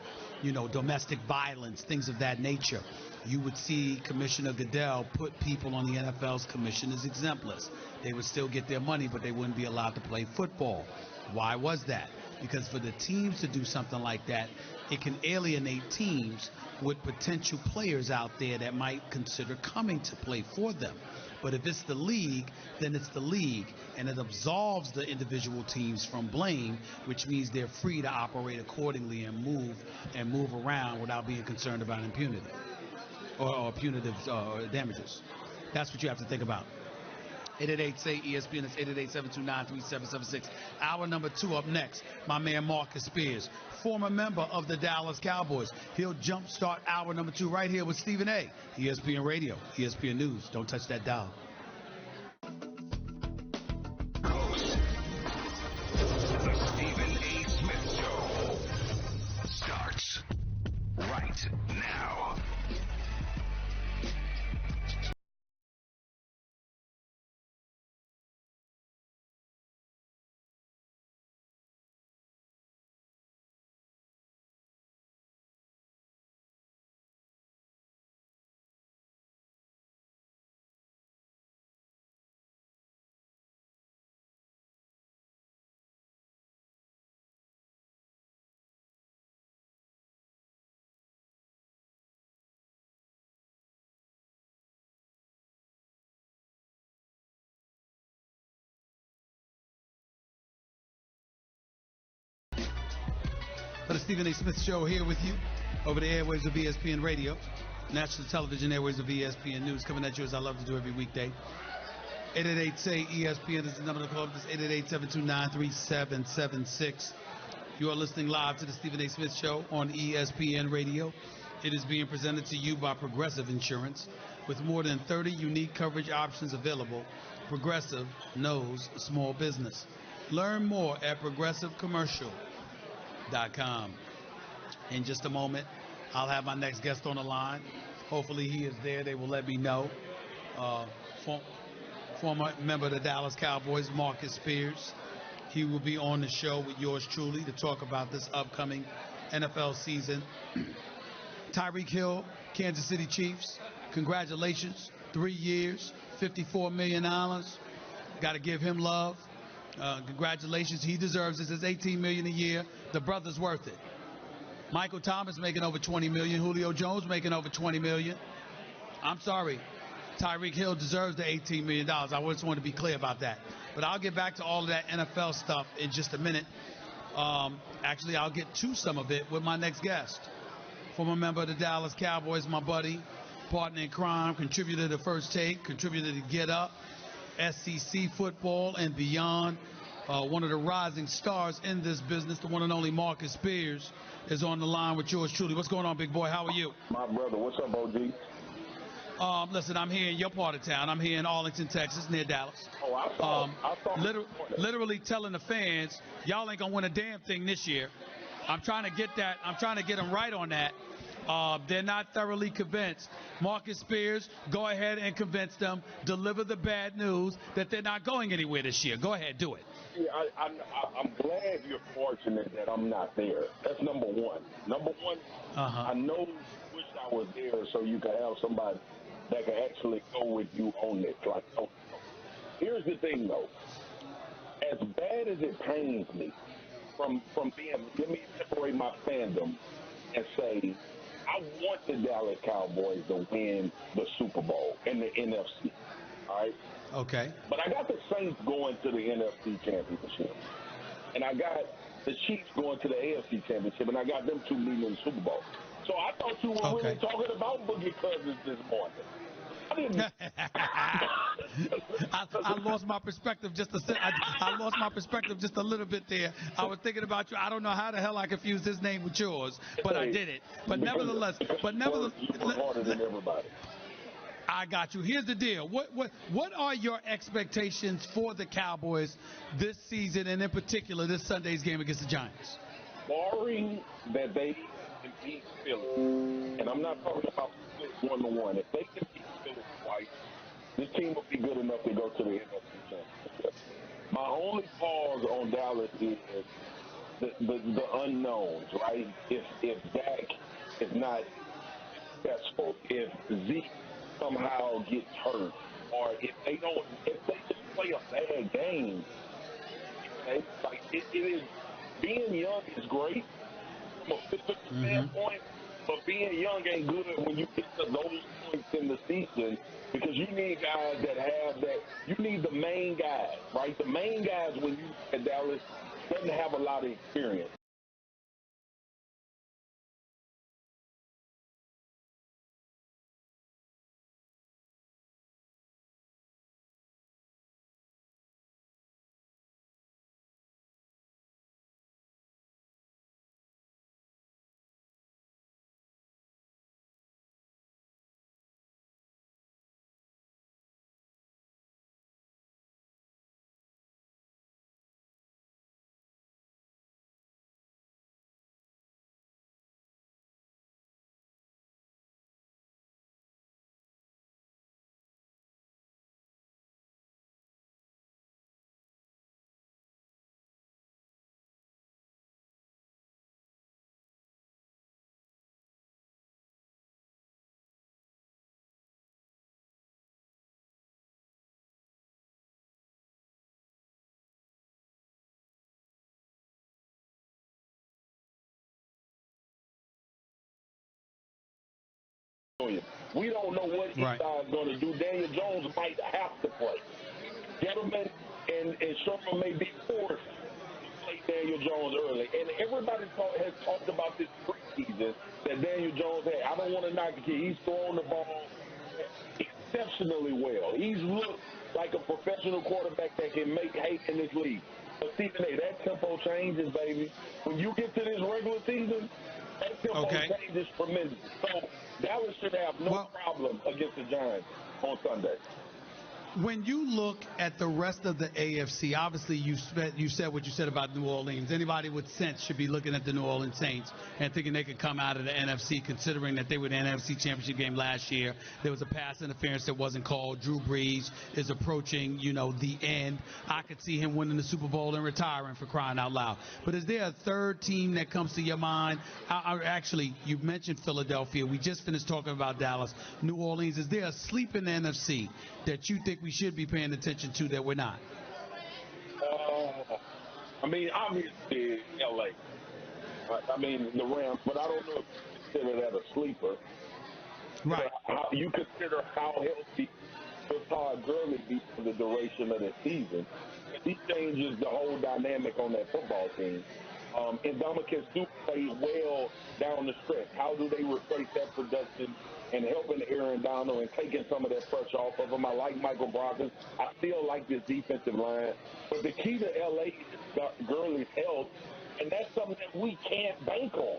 domestic violence, things of that nature. You would see Commissioner Goodell put people on the NFL's commissioner's exempt list. They would still get their money, but they wouldn't be allowed to play football. Why was that? Because for the teams to do something like that, it can alienate teams with potential players out there that might consider coming to play for them. But if it's the league, then it's the league, and it absolves the individual teams from blame, which means they're free to operate accordingly and move around without being concerned about impunity or punitive damages. That's what you have to think about. 888-SAY-ESPN. It's 888-729-3776. Hour number 2 up next. My man Marcus Spears, former member of the Dallas Cowboys. He'll jumpstart hour number 2 right here with Stephen A. ESPN Radio, ESPN News. Don't touch that dial. The Stephen A. Smith Show starts right now. For the Stephen A. Smith Show, here with you over the airwaves of ESPN Radio, national television airwaves of ESPN News, coming at you as I love to do every weekday. 888-SAY-ESPN is the number to call up. This 888-729-3776. You are listening live to the Stephen A. Smith Show on ESPN Radio. It is being presented to you by Progressive Insurance. With more than 30 unique coverage options available, Progressive knows small business. Learn more at progressivecommercial.com. In just a moment, I'll have my next guest on the line. Hopefully he is there. They will let me know. Former member of the Dallas Cowboys, Marcus Spears. He will be on the show with yours truly to talk about this upcoming NFL season. Tyreek Hill, Kansas City Chiefs, congratulations. 3 years, $54 million. Got to give him love. Congratulations. He deserves this. It's $18 million a year. The brother's worth it. Michael Thomas making over $20 million. Julio Jones making over $20 million. I'm sorry. Tyreek Hill deserves the $18 million. I just want to be clear about that. But I'll get back to all of that NFL stuff in just a minute. Actually, I'll get to some of it with my next guest. Former member of the Dallas Cowboys, my buddy, partner in crime, contributor to First Take, contributor to Get Up, SEC football and beyond. One of the rising stars in this business, the one and only Marcus Spears, is on the line with yours truly. What's going on, big boy? How are you? My brother, what's up, OG? Listen, I'm here in your part of town. I'm here in Arlington, Texas, near Dallas. Oh, I saw. Literally telling the fans, y'all ain't gonna win a damn thing this year. I'm trying to get that. I'm trying to get them right on that. They're not thoroughly convinced. Marcus Spears, go ahead and convince them. Deliver the bad news that they're not going anywhere this year. Go ahead, do it. Yeah, I'm glad you're fortunate that I'm not there. That's number one. Number one, I know you wish I was there so you could have somebody that can actually go with you on this. Like, so, here's the thing, though. As bad as it pains me from being, let me separate my fandom and say, I want the Dallas Cowboys to win the Super Bowl and the NFC. All right? Okay. But I got the Saints going to the NFC Championship. And I got the Chiefs going to the AFC Championship. And I got them two meeting in the Super Bowl. So I thought you were really talking about Boogie Cousins this morning. I didn't. I lost my perspective I lost my perspective just a little bit there. I was thinking about you. I don't know how the hell I confused his name with yours, but I did it. But nevertheless, harder than everybody. I got you. Here's the deal. What are your expectations for the Cowboys this season, and in particular this Sunday's game against the Giants? Barring that they can beat Philly, and I'm not talking about 1-1. If they can beat Philly twice, this team will be good enough to go to the NFC Championship. My only pause on Dallas is the unknowns, right? If Dak is not successful, if Zeke somehow gets hurt, or if they just play a bad game, like it is, being young is great from a physical standpoint, but being young ain't good when you get to those points in the season, because you need guys that have that. You need the main guys, right? The main guys, when you at Dallas, doesn't have a lot of experience. We don't know what Eli is going to do. Daniel Jones might have to play. Gentlemen and Sherman may be forced to play Daniel Jones early. And everybody has talked about this preseason that Daniel Jones had. I don't want to knock the kid. He's throwing the ball exceptionally well. He's looked like a professional quarterback that can make hay in this league. But Stephen A., that tempo changes, baby. When you get to this regular season, that tempo changes tremendously. So Dallas should have no problem against the Giants on Sunday. When you look at the rest of the AFC, obviously you said what you said about New Orleans. Anybody with sense should be looking at the New Orleans Saints and thinking they could come out of the NFC, considering that they were in the NFC Championship game last year. There was a pass interference that wasn't called. Drew Brees is approaching, the end. I could see him winning the Super Bowl and retiring, for crying out loud. But is there a third team that comes to your mind? Actually, you mentioned Philadelphia. We just finished talking about Dallas. New Orleans. Is there a sleep in the NFC that you think we should be paying attention to that we're not? I mean, obviously, L.A. I mean, the Rams, but I don't know if you consider that a sleeper. Right. You consider how healthy will Todd Gurley be for the duration of the season. He changes the whole dynamic on that football team. And Dominican Sue played well down the stretch. How do they replace that production and helping Aaron Donald and taking some of that pressure off of him? I like Michael Brockers. I still like this defensive line. But the key to L.A. is Gurley's health, and that's something that we can't bank on.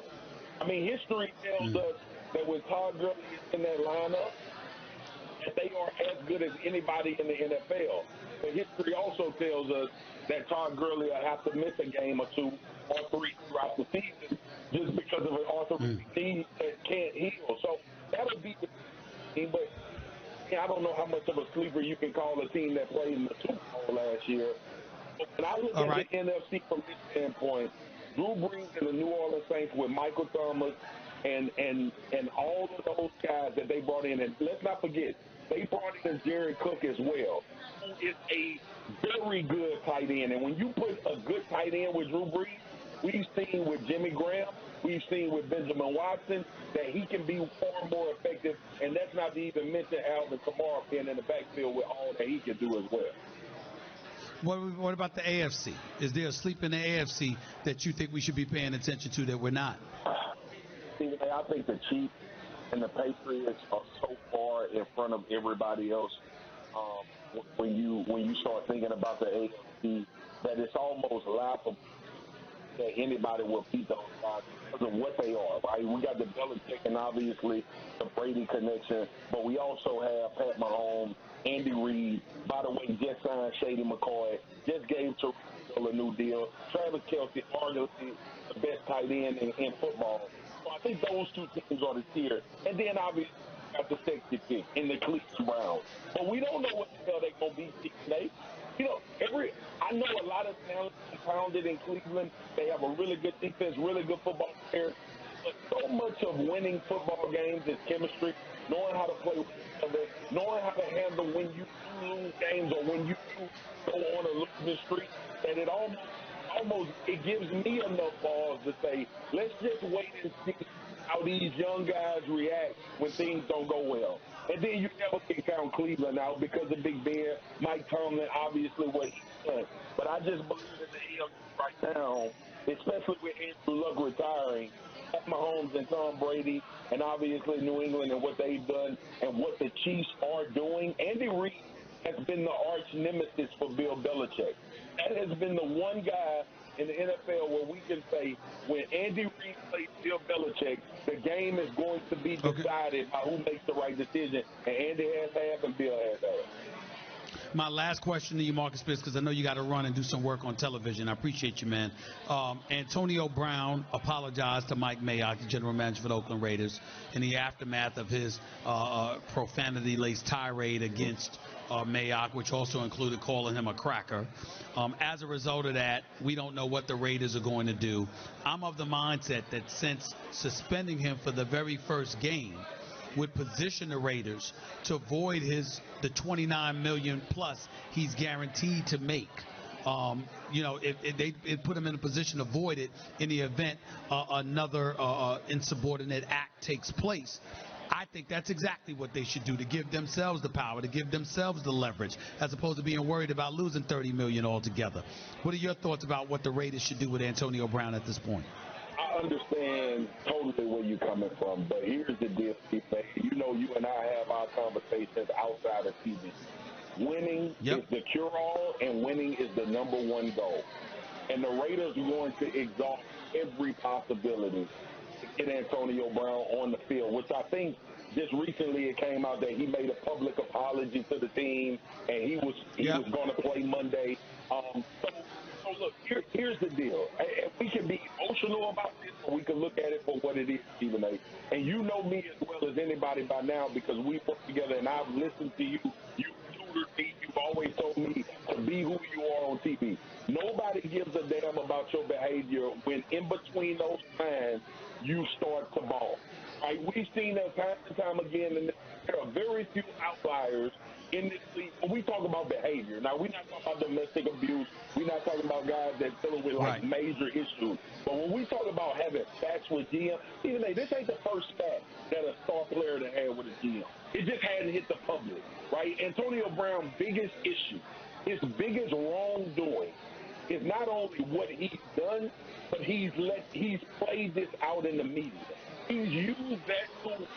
I mean, history tells us that when Todd Gurley is in that lineup, that they are as good as anybody in the NFL. But history also tells us that Todd Gurley will have to miss a game or two or three throughout the season just because of an arthritic knee that can't heal. So that'll be the team. But I don't know how much of a sleeper you can call a team that played in the Super Bowl last year. But when I look at the NFC from this standpoint, Drew Brees and the New Orleans Saints with Michael Thomas and all of those guys that they brought in, and let's not forget, they brought in Jared Cook as well, who is a very good tight end. And when you put a good tight end with Drew Brees, we've seen with Jimmy Graham, we've seen with Benjamin Watson, that he can be far more effective. And that's not to even mention Alvin Kamara being in the backfield with all that he can do as well. What about the AFC? Is there a sleep in the AFC that you think we should be paying attention to that we're not? I think the Chiefs and the Patriots are so far in front of everybody else. When you start thinking about the AFC, that it's almost laughable that anybody will beat those guys because of what they are, right? We got the Belichick and obviously the Brady connection, but we also have Pat Mahomes, Andy Reid. By the way, just signed Shady McCoy, just gave Terrell a new deal. Travis Kelce, arguably the best tight end in football. So I think those two teams are the tier. And then obviously got the sexy pick in the Cleveland Browns. But we don't know what the hell they're going to be today. You know, I know a lot of talent compounded in Cleveland. They have a really good defense, really good football players. But so much of winning football games is chemistry, knowing how to play with each other, knowing how to handle when you lose games or when you go on a losing streak, that it almost it gives me enough balls to say, let's just wait and see how these young guys react when things don't go well. And then you never can count Cleveland out because of Big Ben, Mike Tomlin, obviously what he's done. But I just believe in the AFC right now, especially with Andrew Luck retiring, Pat Mahomes and Tom Brady, and obviously New England and what they've done and what the Chiefs are doing. Andy Reid has been the arch nemesis for Bill Belichick. That has been the one guy in the NFL where we can say when Andy Reid plays Bill Belichick, the game is going to be decided by who makes the right decision. And Andy has half and Bill has half. My last question to you, Marcus Pitts, because I know you got to run and do some work on television. I appreciate you, man. Antonio Brown apologized to Mike Mayock, the general manager for the Oakland Raiders, in the aftermath of his profanity-laced tirade against Mayock, which also included calling him a cracker. As a result of that, we don't know what the Raiders are going to do. I'm of the mindset that since suspending him for the very first game would position the Raiders to avoid the $29 million plus he's guaranteed to make. It put him in a position to avoid it in the event another insubordinate act takes place. I think that's exactly what they should do to give themselves the power, to give themselves the leverage, as opposed to being worried about losing $30 million altogether. What are your thoughts about what the Raiders should do with Antonio Brown at this point? I understand totally where you're coming from, but here's the deal, Steve. You know, you and I have our conversations outside of TV. Winning is the cure-all, and winning is the number one goal. And the Raiders are going to exhaust every possibility to get Antonio Brown on the field, which I think just recently it came out that he made a public apology to the team, and he was going to play Monday. So look, here's the deal. And we can be emotional about this, or we can look at it for what it is, Stephen A. And you know me as well as anybody by now because we work together, and I've listened to you. You tutored me. You've always told me to be who you are on TV. Nobody gives a damn about your behavior when in between those times you start to ball. Right? We've seen that time and time again, and there are very few outliers in this league, when we talk about behavior, now we're not talking about domestic abuse. We're not talking about guys that dealing with like major issues. But when we talk about having spats with GM, even though this ain't the first spat that a star player that had with a GM. It just hadn't hit the public, right? Antonio Brown's biggest issue, his biggest wrongdoing, is not only what he's done, but he's played this out in the media. He's used that tool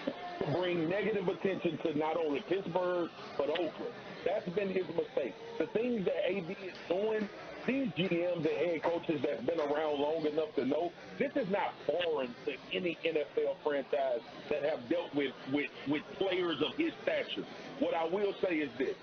to bring negative attention to not only Pittsburgh, but Oakland. That's been his mistake. The things that AB is doing, these GMs and head coaches that's been around long enough to know, this is not foreign to any NFL franchise that have dealt with players of his stature. What I will say is this.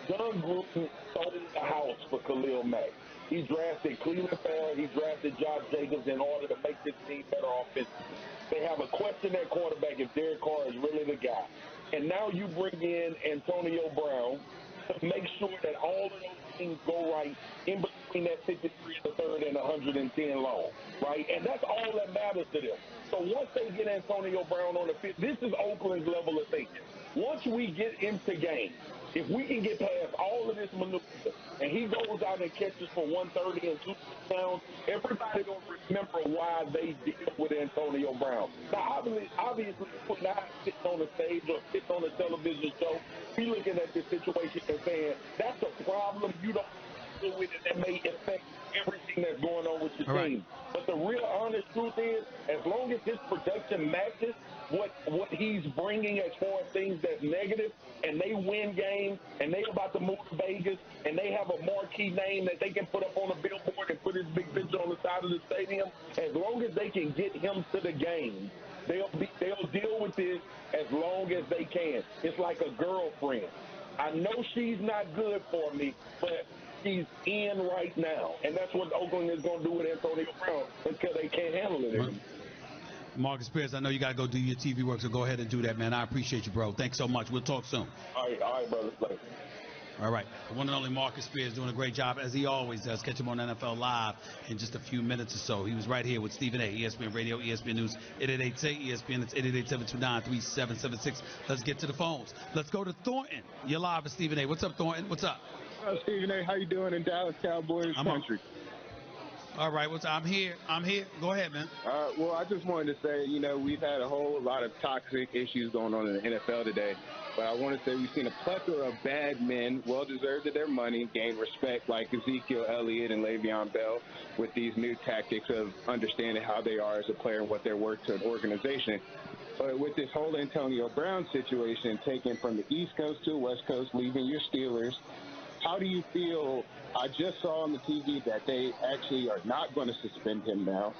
John Gruden sold the house for Khalil Mack. He drafted Cleveland Farrell. He drafted Josh Jacobs in order to make this team better offensively. They have a question at quarterback if Derek Carr is really the guy. And now you bring in Antonio Brown to make sure that all of those things go right in between that 53 in the third and 110 long, right? And that's all that matters to them. So once they get Antonio Brown on the field, this is Oakland's level of thinking. Once we get into games, if we can get past all of this maneuver and he goes out and catches for 130 and 2 touchdowns, everybody going to remember why they deal with Antonio Brown. Now, obviously, not sitting on the stage or sitting on a television show, we looking at this situation and saying, that's a problem you don't deal with it that may affect everything that's going on with your team. But the real honest truth is, as long as his production matches what he's bringing as far as things that's negative, and they win games, and they about to move to Vegas, and they have a marquee name that they can put up on a billboard and put his big picture on the side of the stadium, as long as they can get him to the game, they'll deal with this as long as they can. It's like a girlfriend. I know she's not good for me, but she's in right now. And that's what Oakland is going to do with Antonio Brown until they can't handle it anymore. Marcus Spears, I know you got to go do your TV work, so go ahead and do that, man. I appreciate you, bro. Thanks so much. We'll talk soon. All right, brother. Later. All right. The one and only Marcus Spears doing a great job, as he always does. Catch him on NFL Live in just a few minutes or so. He was right here with Stephen A., ESPN Radio, ESPN News, 888-SAY-ESPN. It's 888-729-3776. Let's get to the phones. Let's go to Thornton. You're live with Stephen A. What's up, Thornton? What's up? Stephen A., how you doing in Dallas Cowboys country? All right, I'm here. Go ahead, man. Well, I just wanted to say, we've had a whole lot of toxic issues going on in the NFL today. But I want to say we've seen a plethora of bad men, well-deserved of their money, gain respect like Ezekiel Elliott and Le'Veon Bell with these new tactics of understanding how they are as a player and what they're worth to an organization. But with this whole Antonio Brown situation, taken from the East Coast to the West Coast, leaving your Steelers, how do you feel? I just saw on the TV that they actually are not going to suspend him now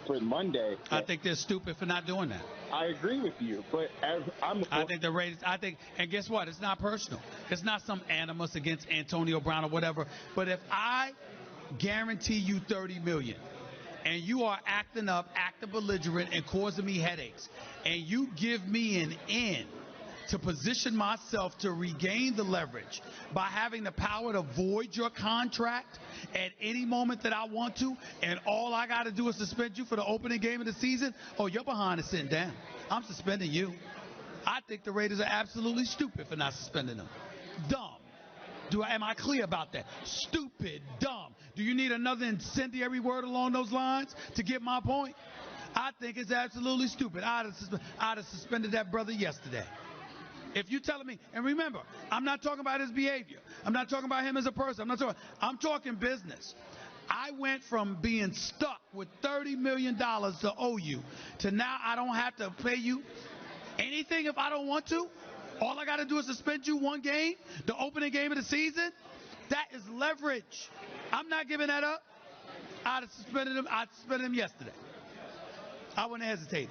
for Monday. I think they're stupid for not doing that. I agree with you, but I think the Raiders. And guess what? It's not personal. It's not some animus against Antonio Brown or whatever. But if I guarantee you $30 million, and you are acting up, acting belligerent, and causing me headaches, and you give me an in to position myself to regain the leverage by having the power to void your contract at any moment that I want to, and all I got to do is suspend you for the opening game of the season, you're behind is sitting down. I'm suspending you. I think the Raiders are absolutely stupid for not suspending them. Dumb. Am I clear about that? Stupid, dumb. Do you need another incendiary word along those lines to get my point? I think it's absolutely stupid. I'd have suspended that brother yesterday. If you're telling me, and remember, I'm not talking about his behavior. I'm not talking about him as a person. I'm talking business. I went from being stuck with $30 million to owe you to now I don't have to pay you anything if I don't want to. All I got to do is suspend you one game, the opening game of the season. That is leverage. I'm not giving that up. I'd have suspended him. I'd suspended him yesterday. I wouldn't have hesitated.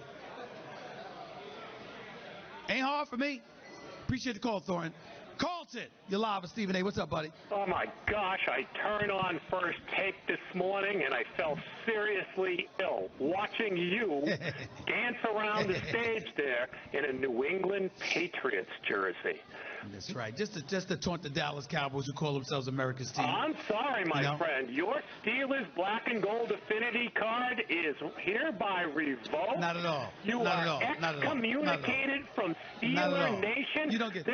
Ain't hard for me. Appreciate the call, Thornton. Carlton, you're live with Stephen A. What's up, buddy? Oh, my gosh. I turned on First Take this morning, and I felt seriously ill watching you dance around the stage there in a New England Patriots jersey. That's right. Just to taunt the Dallas Cowboys, who call themselves America's team. I'm sorry, my friend. Your Steelers black and gold affinity card is hereby revoked. Not at all. You Not are at all. excommunicated from Steeler Nation. You don't get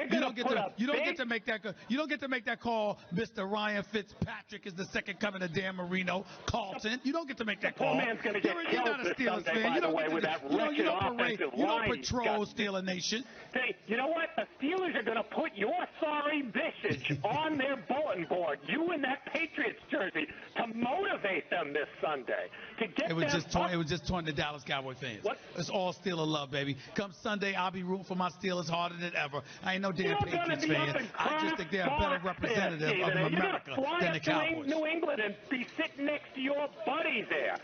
to make that call. Mr. Ryan Fitzpatrick is the second coming of Dan Marino. Carlton, you don't get to make that call. Poor man's going to get killed not a this Steelers Sunday, fan. by the way, with that wretched offensive line. You don't patrol Steeler Nation. Hey, you know what? The Steelers are going to put your sorry visage on their bulletin board, you in that Patriots jersey, to motivate them this Sunday. To get it was just taunting the Dallas Cowboy fans. What? It's all Steeler love, baby. Come Sunday, I'll be rooting for my Steelers harder than ever. I ain't no damn Patriots fan. I just think they're a better representative of America than the Cowboys. New England and be sitting next to your buddy there.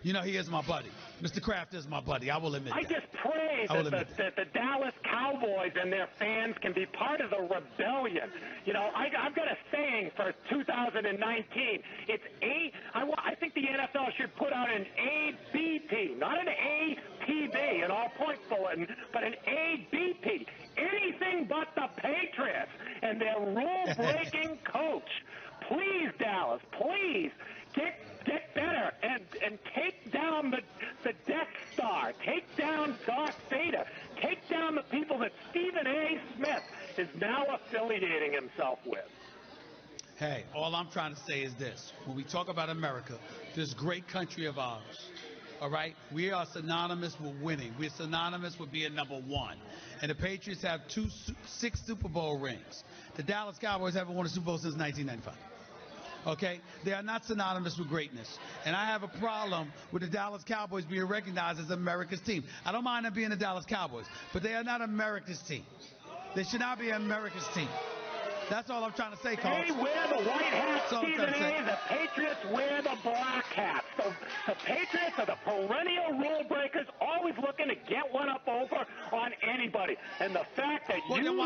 He is my buddy. Mr. Kraft is my buddy. I will admit that. I just pray that the Dallas Cowboys and their fans can be part of the rebellion. I've got a saying for 2019. I think the NFL should put out an ABP, not an APB, an all-point bulletin, but an ABP. Anything but the Patriots and their rule-breaking coach. Please, Dallas, please, get better and take down the Death Star. Take down Darth Vader. Take down the people that Stephen A. Smith is now affiliating himself with. Hey, all I'm trying to say is this. When we talk about America, this great country of ours, all right, we are synonymous with winning. We're synonymous with being number one. And the Patriots have 6 Super Bowl rings. The Dallas Cowboys haven't won a Super Bowl since 1995. Okay? They are not synonymous with greatness. And I have a problem with the Dallas Cowboys being recognized as America's team. I don't mind them being the Dallas Cowboys, but they are not America's team. They should not be America's team. That's all I'm trying to say, Carl. They wear the white hats, Stephen A. The Patriots wear the black hats. The Patriots are the perennial rule breakers, always looking to get one up over on anybody. And the fact that why don't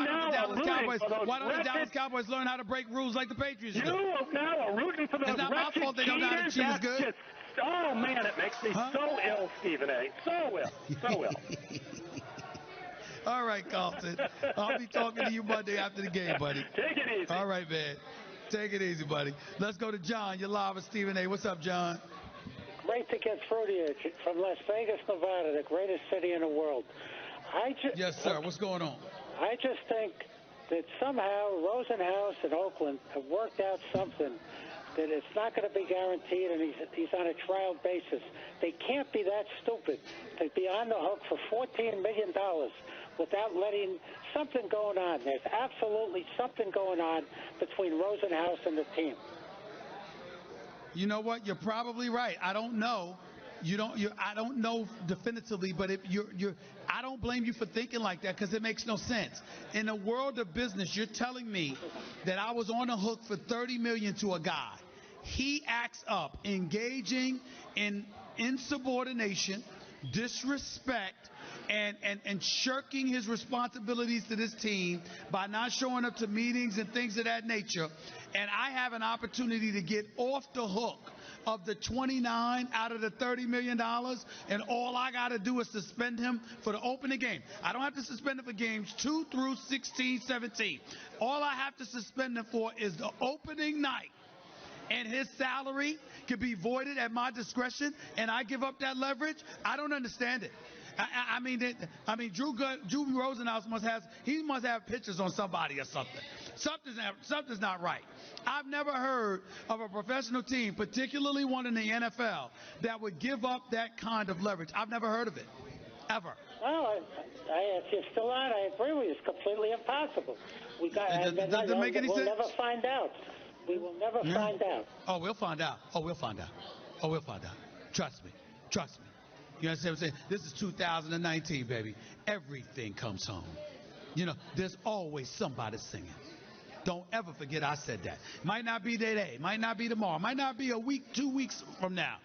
the Dallas Cowboys learn how to break rules like the Patriots do? You now are rooting for those wretched fault they don't know how to cheat as good. Oh, man, it makes me so ill, Stephen A. So ill. So ill. All right, Carlton. I'll be talking to you Monday after the game, buddy. Take it easy. All right, man. Take it easy, buddy. Let's go to John. You're live with Stephen A. What's up, John? Great to get through to you from Las Vegas, Nevada, the greatest city in the world. Yes, sir. What's going on? I just think that somehow Rosenhaus and Oakland have worked out something that it's not going to be guaranteed, and he's on a trial basis. They can't be that stupid to be on the hook for $14 million without letting something going on. There's absolutely something going on between Rosenhaus and the team. You know what? You're probably right. I don't know. I don't know definitively, but I don't blame you for thinking like that because it makes no sense. In the world of business, you're telling me that I was on the hook for $30 million to a guy. He acts up, engaging in insubordination, disrespect, and shirking his responsibilities to this team by not showing up to meetings and things of that nature. And I have an opportunity to get off the hook of the 29 out of the $30 million, and all I got to do is suspend him for the opening game. I don't have to suspend him for games 2 through 16, 17. All I have to suspend him for is the opening night. And his salary can be voided at my discretion, and I give up that leverage. I don't understand it. I mean, Drew Rosenhaus must have pictures on somebody or something. Something's not right. I've never heard of a professional team, particularly one in the NFL, that would give up that kind of leverage. I've never heard of it, ever. Well, if you're still on, I agree with you. It's completely impossible. Does it make any sense? We'll never find out. We will never find out. Oh, we'll find out. We'll find out. Trust me. You understand what I'm saying? This is 2019, baby. Everything comes home. There's always somebody singing. Don't ever forget I said that. Might not be today, might not be tomorrow, might not be a week, 2 weeks from now.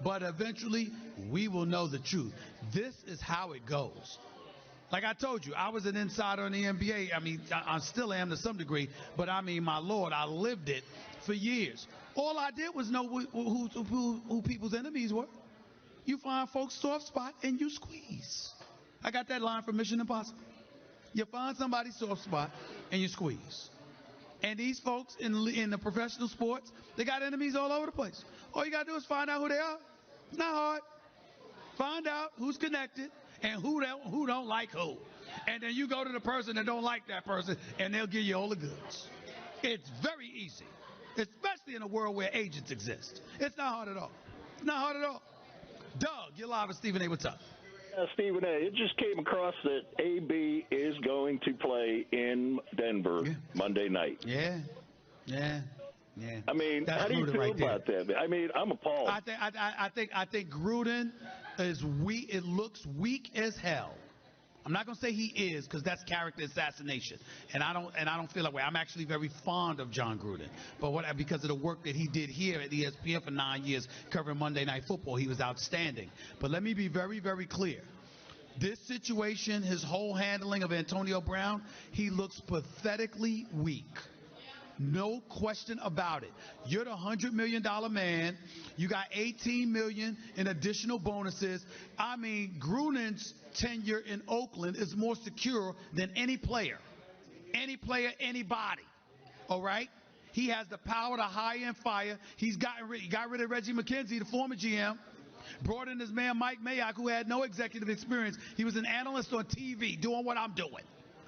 But eventually, we will know the truth. This is how it goes. Like I told you, I was an insider in the NBA. I mean, I still am to some degree. But, I mean, my Lord, I lived it for years. All I did was know who people's enemies were. You find folks' soft spot and you squeeze. I got that line from Mission Impossible. You find somebody's soft spot and you squeeze. And these folks in the professional sports, they got enemies all over the place. All you got to do is find out who they are. It's not hard. Find out who's connected and who don't like who. And then you go to the person that don't like that person, and they'll give you all the goods. It's very easy, especially in a world where agents exist. It's not hard at all. It's not hard at all. Doug, you're live with Stephen A. What's up? Stephen A., it just came across that AB is going to play in Denver Monday night. Yeah. I mean, That's how do you Gruden feel right about that? I mean, I'm appalled. I think Gruden is weak. It looks weak as hell. I'm not gonna say he is, because that's character assassination, and I don't feel that way. I'm actually very fond of John Gruden, but because of the work that he did here at ESPN for 9 years covering Monday Night Football, he was outstanding. But let me be very, very clear. This situation, his whole handling of Antonio Brown, he looks pathetically weak. No question about it. You're the $100 million man. You got $18 million in additional bonuses. I mean, Gruden's tenure in Oakland is more secure than any player, anybody. All right? He has the power to hire and fire. He got rid of Reggie McKenzie, the former GM. Brought in his man Mike Mayock, who had no executive experience. He was an analyst on TV doing what I'm doing.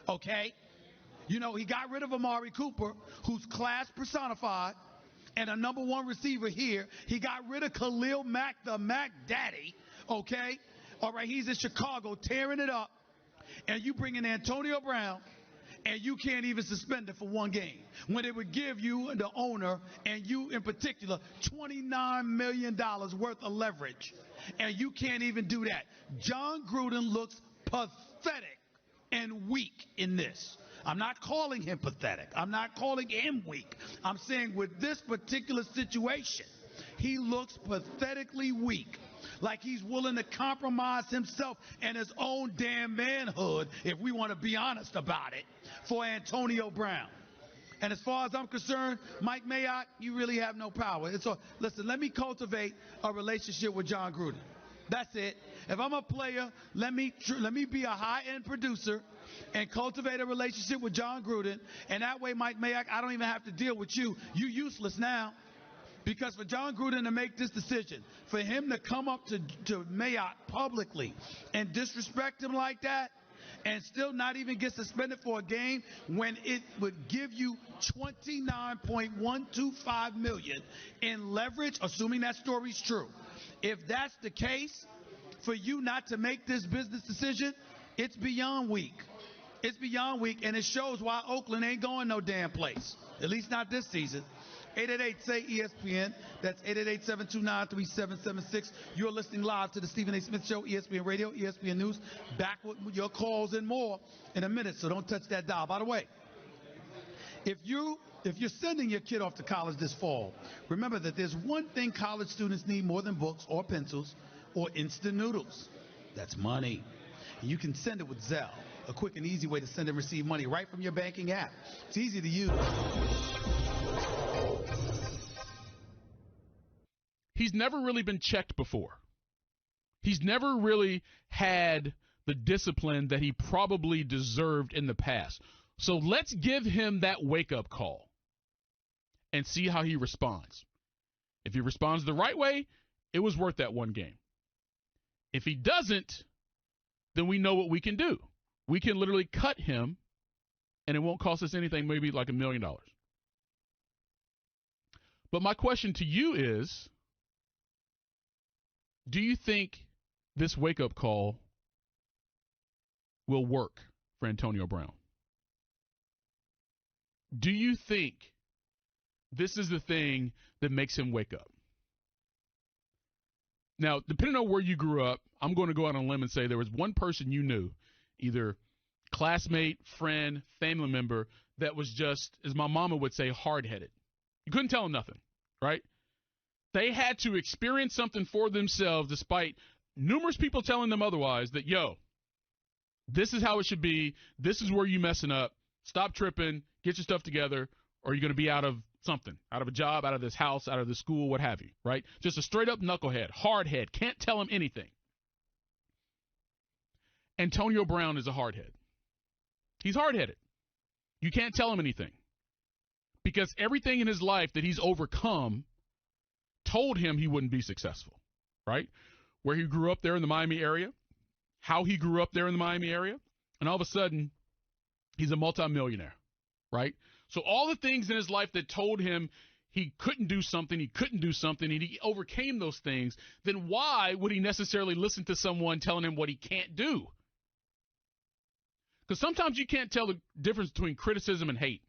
Okay? You know, he got rid of Amari Cooper, who's class personified, and a number one receiver here. He got rid of Khalil Mack, the Mack daddy, okay? All right, he's in Chicago tearing it up, and you bring in Antonio Brown, and you can't even suspend it for one game, when it would give you, the owner, and you in particular, $29 million worth of leverage, and you can't even do that. John Gruden looks pathetic and weak in this. I'm not calling him pathetic. I'm not calling him weak. I'm saying with this particular situation, he looks pathetically weak. Like he's willing to compromise himself and his own damn manhood, if we want to be honest about it, for Antonio Brown. And as far as I'm concerned, Mike Mayock, you really have no power. Listen, let me cultivate a relationship with John Gruden. That's it. If I'm a player, let me be a high-end producer and cultivate a relationship with John Gruden. And that way, Mike Mayock, I don't even have to deal with you. You're useless now. Because for John Gruden to make this decision, for him to come up to Mayock publicly and disrespect him like that, and still not even get suspended for a game when it would give you $29.125 million in leverage, assuming that story's true. If that's the case, for you not to make this business decision, it's beyond weak. It's beyond weak, and it shows why Oakland ain't going no damn place, at least not this season. 888-SAY-ESPN. That's 888-729-3776. You're listening live to the Stephen A. Smith Show, ESPN Radio, ESPN News. Back with your calls and more in a minute, so don't touch that dial. By the way, if you're sending your kid off to college this fall, remember that there's one thing college students need more than books or pencils or instant noodles. That's money. And you can send it with Zelle, a quick and easy way to send and receive money right from your banking app. It's easy to use. He's never really been checked before. He's never really had the discipline that he probably deserved in the past. So let's give him that wake-up call and see how he responds. If he responds the right way, it was worth that one game. If he doesn't, then we know what we can do. We can literally cut him, and it won't cost us anything, maybe like $1 million. But my question to you is, do you think this wake-up call will work for Antonio Brown? Do you think this is the thing that makes him wake up? Now, depending on where you grew up, I'm going to go out on a limb and say there was one person you knew, either classmate, friend, family member, that was just, as my mama would say, hard-headed. You couldn't tell them nothing, right? They had to experience something for themselves despite numerous people telling them otherwise, that, yo, this is how it should be. This is where you messing up. Stop tripping. Get your stuff together, or you're going to be out of something, out of a job, out of this house, out of the school, what have you, right? Just a straight-up knucklehead, hardhead, can't tell him anything. Antonio Brown is a hardhead. He's hard-headed. You can't tell him anything because everything in his life that he's overcome told him he wouldn't be successful, right? Where he grew up there in the Miami area, how he grew up there in the Miami area, and all of a sudden he's a multimillionaire, right? So all the things in his life that told him he couldn't do something, and he overcame those things, then why would he necessarily listen to someone telling him what he can't do? Because sometimes you can't tell the difference between criticism and hate.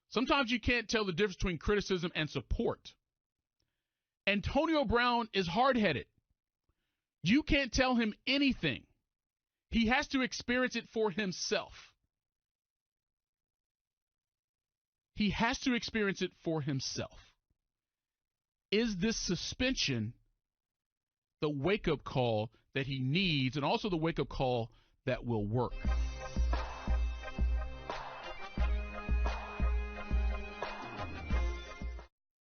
Sometimes you can't tell the difference between criticism and support. Antonio Brown is hard-headed. You can't tell him anything. He has to experience it for himself. He has to experience it for himself. Is this suspension the wake-up call that he needs, and also the wake-up call that will work?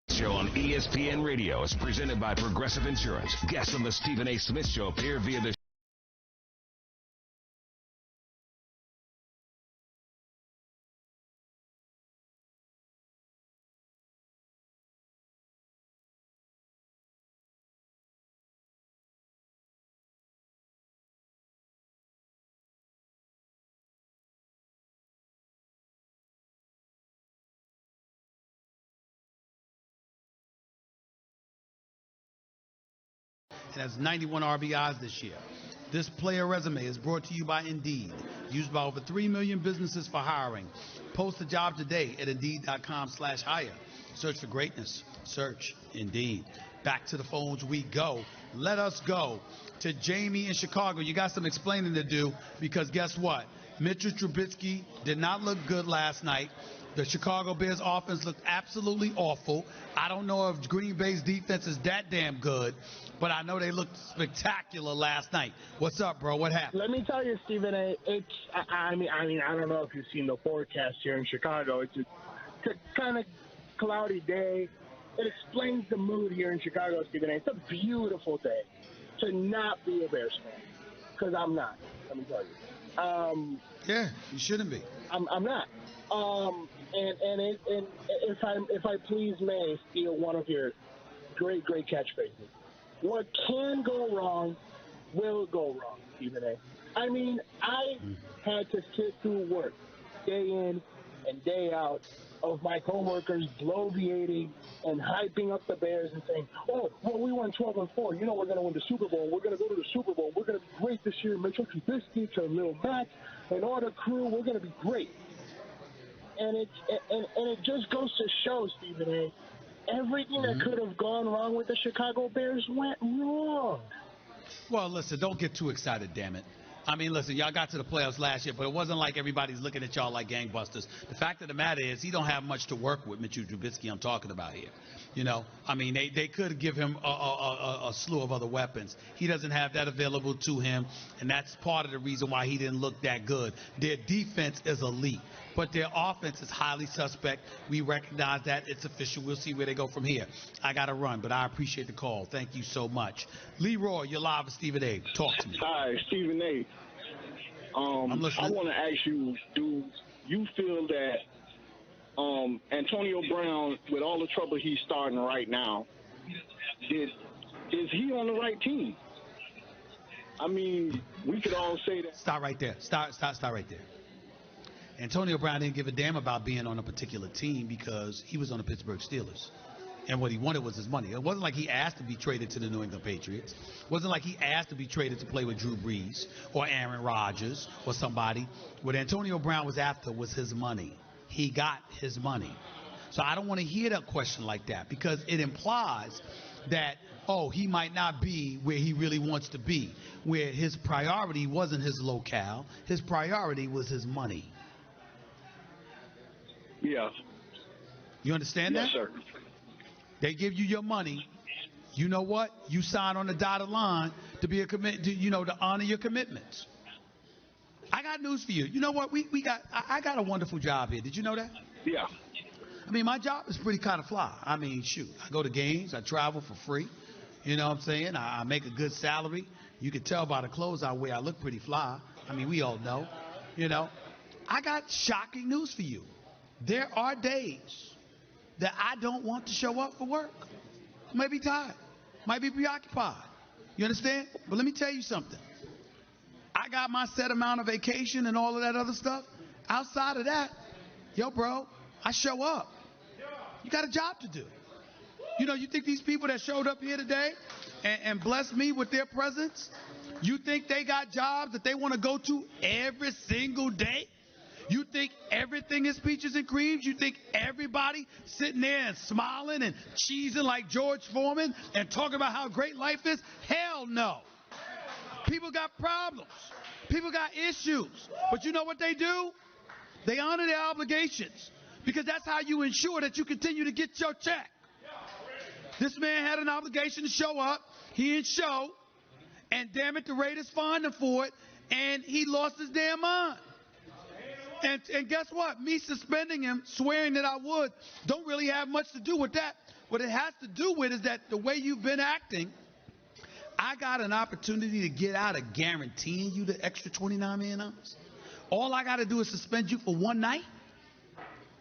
Show on ESPN Radio is presented by Progressive Insurance. Guests on the Stephen A. Smith Show appear via the and has 91 RBIs this year. This player resume is brought to you by Indeed, used by over 3 million businesses for hiring. Post a job today at Indeed.com/hire. Search for greatness. Search Indeed. Back to the phones we go. Let us go to Jamie in Chicago. You got some explaining to do because guess what? Mitchell Trubisky did not look good last night. The Chicago Bears offense looked absolutely awful. I don't know if Green Bay's defense is that damn good, but I know they looked spectacular last night. What's up, bro? What happened? Let me tell you, Stephen A. I don't know if you've seen the forecast here in Chicago. It's a kind of cloudy day. It explains the mood here in Chicago, Stephen A. It's a beautiful day to not be a Bears fan, because I'm not. Let me tell you. Yeah, you shouldn't be. I'm not. And if I please may steal one of your great catchphrases, what can go wrong will go wrong, Stephen A. I mean, I had to sit through work day in and day out of my coworkers bloviating and hyping up the Bears and saying, oh, well, we won 12-4. You know we're going to win the Super Bowl. We're going to go to the Super Bowl. We're going to be great this year. Mitchell Trubisky, to Lil Matt, and all the crew. We're going to be great. And it just goes to show, Stephen A., everything that could have gone wrong with the Chicago Bears went wrong. Well, listen, don't get too excited, damn it. I mean, listen, y'all got to the playoffs last year, but it wasn't like everybody's looking at y'all like gangbusters. The fact of the matter is he don't have much to work with, Mitchell Trubisky I'm talking about here. You know, I mean, they could give him a slew of other weapons. He doesn't have that available to him, and that's part of the reason why he didn't look that good. Their defense is elite, but their offense is highly suspect. We recognize that. It's official. We'll see where they go from here. I got to run, but I appreciate the call. Thank you so much. Leroy, you're live with Stephen A. Talk to me. Hi, Stephen A. I'm listening. I want to ask you, do you feel that Antonio Brown, with all the trouble he's starting right now, is he on the right team? I mean, we could all say that. Stop right there. Stop right there. Antonio Brown didn't give a damn about being on a particular team because he was on the Pittsburgh Steelers. And what he wanted was his money. It wasn't like he asked to be traded to the New England Patriots. It wasn't like he asked to be traded to play with Drew Brees or Aaron Rodgers or somebody. What Antonio Brown was after was his money. He got his money. So I don't want to hear that question like that because it implies that, oh, he might not be where he really wants to be, where his priority wasn't his locale. His priority was his money. Yeah. You understand that? Yes, sir. They give you your money. You know what? You sign on the dotted line to be to honor your commitments. I got news for you. You know what? I got a wonderful job here. Did you know that? Yeah. I mean, my job is pretty kind of fly. I mean, shoot. I go to games. I travel for free. You know what I'm saying? I make a good salary. You can tell by the clothes I wear. I look pretty fly. I mean, we all know. You know. I got shocking news for you. There are days that I don't want to show up for work. Might be tired, might be preoccupied. You understand? But let me tell you something. I got my set amount of vacation and all of that other stuff. Outside of that, yo, bro, I show up. You got a job to do. You know, you think these people that showed up here today and blessed me with their presence, you think they got jobs that they want to go to every single day? You think everything is peaches and creams? You think everybody sitting there and smiling and cheesing like George Foreman and talking about how great life is? Hell no. People got problems. People got issues. But you know what they do? They honor their obligations, because that's how you ensure that you continue to get your check. This man had an obligation to show up. He didn't show. And damn it, the Raiders fined him for it. And he lost his damn mind. And guess what? Me suspending him, swearing that I would, don't really have much to do with that. What it has to do with is that the way you've been acting, I got an opportunity to get out of guaranteeing you the extra $29 million. All I got to do is suspend you for one night.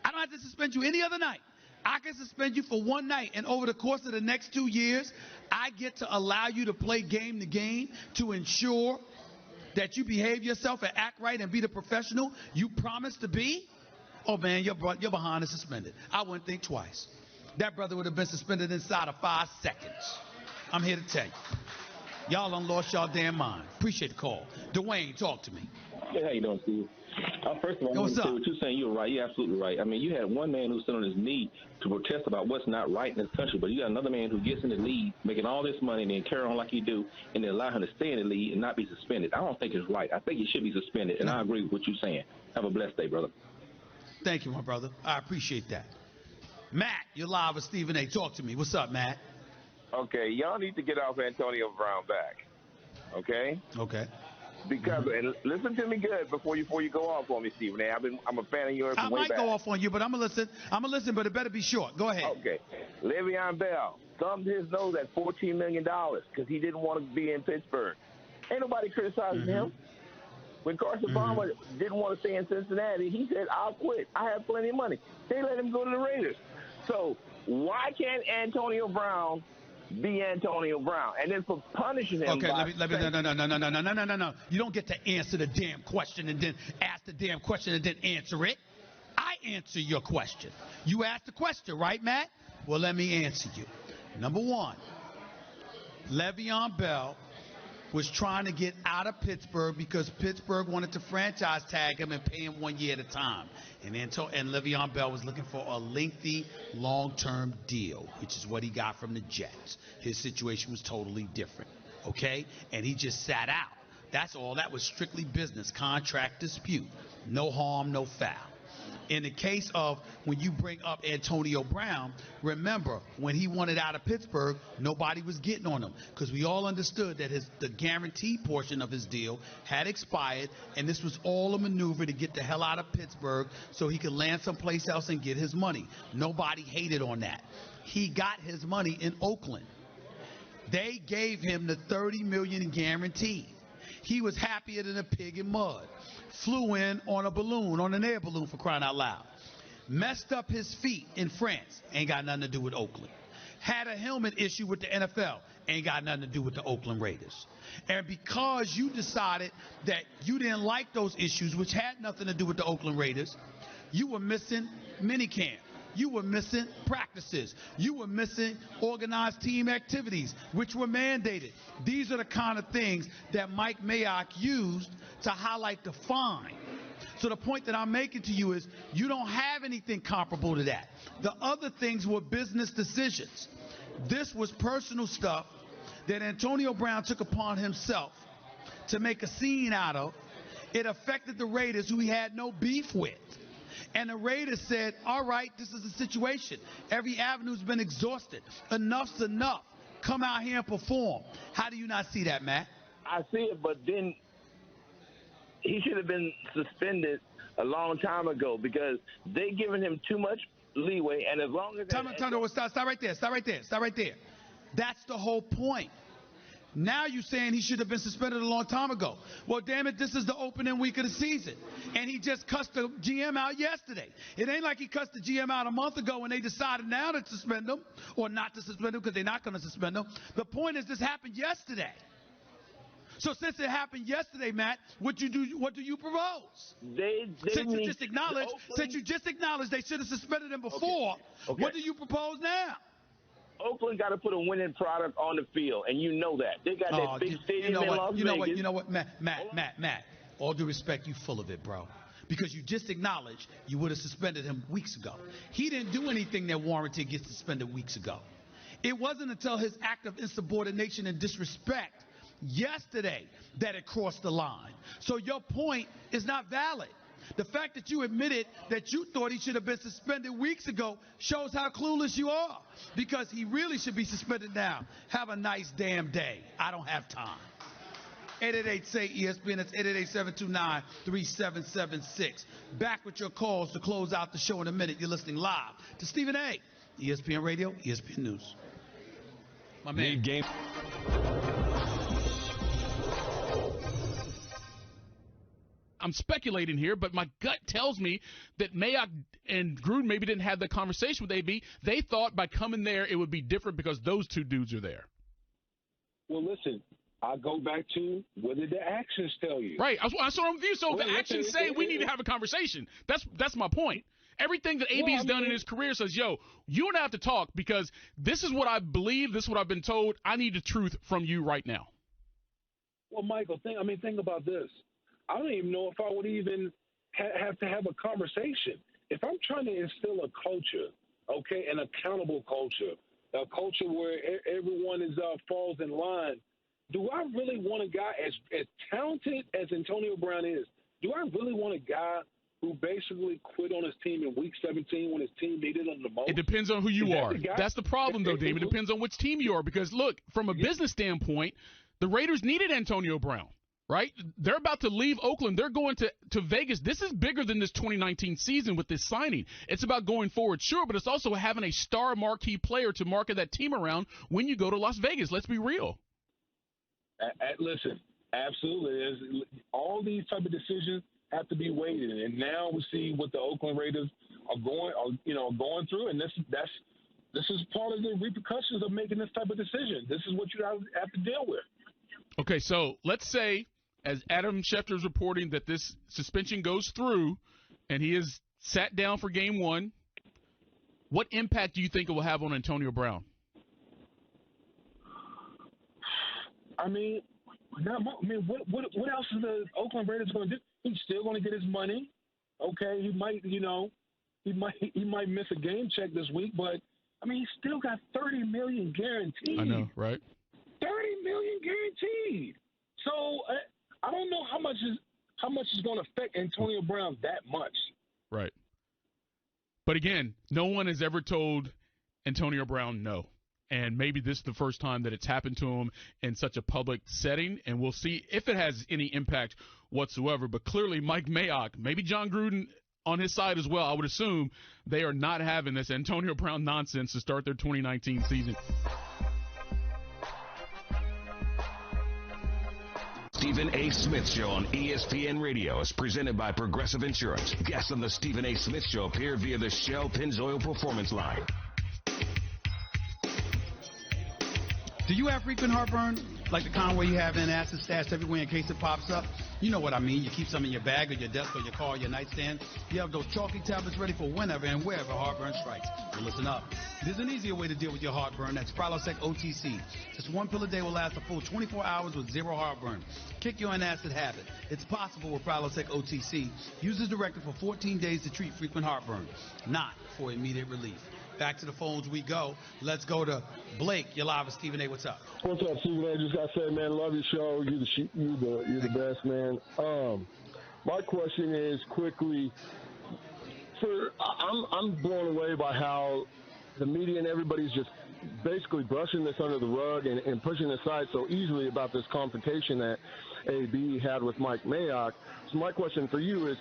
I don't have to suspend you any other night. I can suspend you for one night, and over the course of the next 2 years, I get to allow you to play game to game to ensure that you behave yourself and act right and be the professional you promised to be. Oh, man, your behind is suspended. I wouldn't think twice. That brother would have been suspended inside of 5 seconds. I'm here to tell you. Y'all done lost y'all damn mind. Appreciate the call. Dwayne, talk to me. Hey, how you doing, Steve? First of all, I want to say what you're saying. You're right. You're absolutely right. I mean, you had one man who's sitting on his knee to protest about what's not right in this country, but you got another man who gets in the league, making all this money, and then carry on like you do, and then allow him to stay in the league and not be suspended. I don't think it's right. I think he should be suspended, and I agree with what you're saying. Have a blessed day, brother. Thank you, my brother. I appreciate that. Matt, you're live with Stephen A. Talk to me. What's up, Matt? Okay, y'all need to get off Antonio Brown back. Okay? Okay. Because and listen to me good before you go off on me, Stephen A. I'm a fan of yours from way back. I might go off on you, but I'm gonna listen, but it better be short. Go ahead. Okay. Le'Veon Bell thumbed his nose at $14 million because he didn't want to be in Pittsburgh. Ain't nobody criticizing him. When Carson Palmer didn't want to stay in Cincinnati, he said, "I'll quit. I have plenty of money." They let him go to the Raiders. So why can't Antonio Brown be Antonio Brown? And then for punishing him. Okay, no. You don't get to answer the damn question and then ask the damn question and then answer it. I answer your question. You asked the question, right, Matt? Well, let me answer you. Number one, Le'Veon Bell was trying to get out of Pittsburgh because Pittsburgh wanted to franchise tag him and pay him 1 year at a time. And Le'Veon Bell was looking for a lengthy, long-term deal, which is what he got from the Jets. His situation was totally different, okay? And he just sat out. That's all. That was strictly business, contract dispute. No harm, no foul. In the case of when you bring up Antonio Brown, remember, when he wanted out of Pittsburgh, nobody was getting on him because we all understood that the guarantee portion of his deal had expired, and this was all a maneuver to get the hell out of Pittsburgh so he could land someplace else and get his money. Nobody hated on that. He got his money in Oakland. They gave him the $30 million guarantee. He was happier than a pig in mud. Flew in on a balloon, on an air balloon, for crying out loud. Messed up his feet in France. Ain't got nothing to do with Oakland. Had a helmet issue with the NFL. Ain't got nothing to do with the Oakland Raiders. And because you decided that you didn't like those issues, which had nothing to do with the Oakland Raiders, you were missing minicamp. You were missing practices. You were missing organized team activities, which were mandated. These are the kind of things that Mike Mayock used to highlight the fine. So the point that I'm making to you is you don't have anything comparable to that. The other things were business decisions. This was personal stuff that Antonio Brown took upon himself to make a scene out of. It affected the Raiders, who he had no beef with. And the Raiders said, all right, this is the situation. Every avenue's been exhausted. Enough's enough. Come out here and perform. How do you not see that, Matt? I see it, but then he should have been suspended a long time ago because they given him too much leeway. And as long as stop right there. That's the whole point. Now you're saying he should have been suspended a long time ago. Well, damn it, this is the opening week of the season. And he just cussed the GM out yesterday. It ain't like he cussed the GM out a month ago and they decided now to suspend him or not to suspend him because they're not going to suspend him. The point is this happened yesterday. So since it happened yesterday, Matt, what do you propose? Since you just acknowledged they should have suspended him before, Okay. what do you propose now? Oakland got to put a winning product on the field, and you know that. They got that big stadium in Las Vegas. You know what, Matt, all due respect, you full of it, bro. Because you just acknowledged you would have suspended him weeks ago. He didn't do anything that warranted getting suspended weeks ago. It wasn't until his act of insubordination and disrespect yesterday that it crossed the line. So your point is not valid. The fact that you admitted that you thought he should have been suspended weeks ago shows how clueless you are, because he really should be suspended now. Have a nice damn day. I don't have time. 888-SAY-ESPN. It's 888-729-3776. Back with your calls to close out the show in a minute. You're listening live to Stephen A. ESPN Radio, ESPN News. My man. Game. I'm speculating here, but my gut tells me that Mayock and Gruden maybe didn't have the conversation with AB. They thought by coming there it would be different because those two dudes are there. Well, listen, I go back to what did the actions tell you? Right. I saw them with you. So the actions say we need to have a conversation. That's my point. Everything that AB's done in his career says, yo, you and I have to talk because this is what I believe. This is what I've been told. I need the truth from you right now. Well, Michael, think about this. I don't even know if I would even have to have a conversation. If I'm trying to instill a culture, okay, an accountable culture, a culture where everyone falls in line, do I really want a guy as talented as Antonio Brown is? Do I really want a guy who basically quit on his team in Week 17 when his team needed him the most? It depends on who you are. That's the problem, though, David. It depends on which team you are. Because, look, from a business standpoint, the Raiders needed Antonio Brown. Right? They're about to leave Oakland. They're going to Vegas. This is bigger than this 2019 season with this signing. It's about going forward, sure, but it's also having a star marquee player to market that team around when you go to Las Vegas. Let's be real. Listen, absolutely. All these type of decisions have to be weighed, and now we see what the Oakland Raiders are going through, and this is part of the repercussions of making this type of decision. This is what you have to deal with. Okay, so let's say, as Adam Schefter is reporting, that this suspension goes through and he is sat down for game one, what impact do you think it will have on Antonio Brown? I mean, what else is the Oakland Raiders going to do? He's still going to get his money. Okay, he might miss a game check this week, but I mean, he's still got $30 million guaranteed. I know, right? $30 million guaranteed. So I don't know how much is going to affect Antonio Brown that much. Right. But again, no one has ever told Antonio Brown no. And maybe this is the first time that it's happened to him in such a public setting, and we'll see if it has any impact whatsoever. But clearly Mike Mayock, maybe John Gruden on his side as well, I would assume they are not having this Antonio Brown nonsense to start their 2019 season. Stephen A. Smith Show on ESPN Radio is presented by Progressive Insurance. Guests on the Stephen A. Smith Show appear via the Shell Pennzoil Performance Line. Do you have frequent heartburn? Like the kind where you have an acid stashed everywhere in case it pops up? You know what I mean. You keep some in your bag or your desk or your car or your nightstand. You have those chalky tablets ready for whenever and wherever heartburn strikes. Well, listen up. There's an easier way to deal with your heartburn. That's Prilosec OTC. Just one pill a day will last a full 24 hours with zero heartburn. Kick your antacid habit. It's possible with Prilosec OTC. Use as directed for 14 days to treat frequent heartburn, not for immediate relief. Back to the phones we go. Let's go to Blake. You're live with Stephen A. What's up? What's up, Stephen A? Just got to say, man, love your show. You're the best, man. My question is quickly, I'm blown away by how the media and everybody's just basically brushing this under the rug and pushing aside so easily about this confrontation that AB had with Mike Mayock. So my question for you is,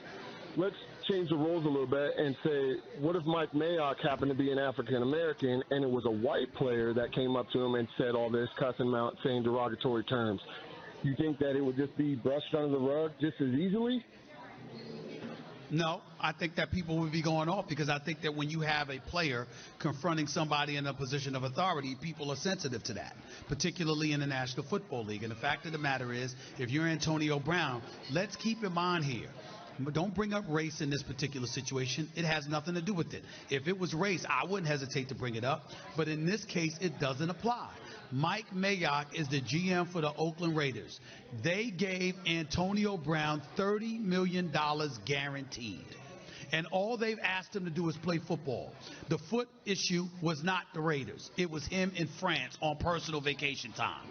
let's change the roles a little bit and say, what if Mike Mayock happened to be an African-American and it was a white player that came up to him and said all this, cussing him out, saying derogatory terms? You think that it would just be brushed under the rug just as easily? No, I think that people would be going off because I think that when you have a player confronting somebody in a position of authority, people are sensitive to that, particularly in the National Football League. And the fact of the matter is, if you're Antonio Brown, let's keep in mind here, don't bring up race in this particular situation. It has nothing to do with it. If it was race, I wouldn't hesitate to bring it up. But in this case, it doesn't apply. Mike Mayock is the GM for the Oakland Raiders. They gave Antonio Brown $30 million guaranteed. And all they've asked him to do is play football. The foot issue was not the Raiders. It was him in France on personal vacation time.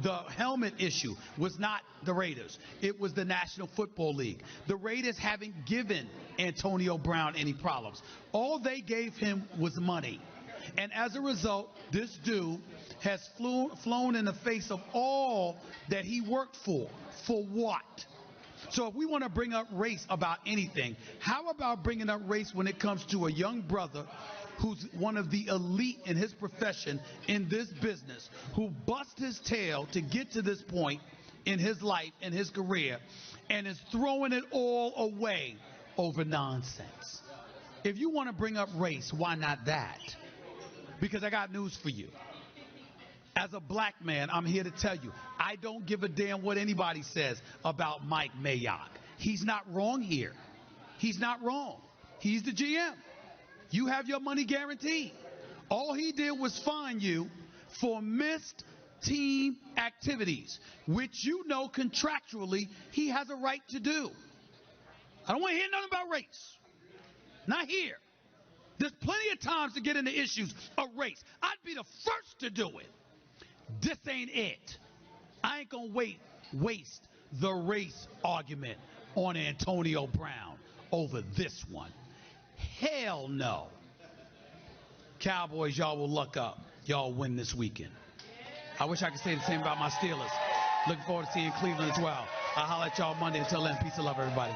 The helmet issue was not the Raiders. It was the National Football League. The Raiders haven't given Antonio Brown any problems. All they gave him was money. And as a result, this dude has flown in the face of all that he worked for. For what? So if we want to bring up race about anything, how about bringing up race when it comes to a young brother who's one of the elite in his profession in this business, who bust his tail to get to this point in his life and his career, and is throwing it all away over nonsense? If you want to bring up race, why not that? Because I got news for you. As a black man, I'm here to tell you, I don't give a damn what anybody says about Mike Mayock. He's not wrong here. He's not wrong. He's the GM. You have your money guaranteed. All he did was fine you for missed team activities, which you know contractually he has a right to do. I don't want to hear nothing about race. Not here. There's plenty of times to get into issues of race. I'd be the first to do it. This ain't it. I ain't going to waste the race argument on Antonio Brown over this one. Hell no. Cowboys, y'all will luck up. Y'all win this weekend. I wish I could say the same about my Steelers. Looking forward to seeing Cleveland as well. I'll holler at y'all Monday. Until then, peace and love, everybody.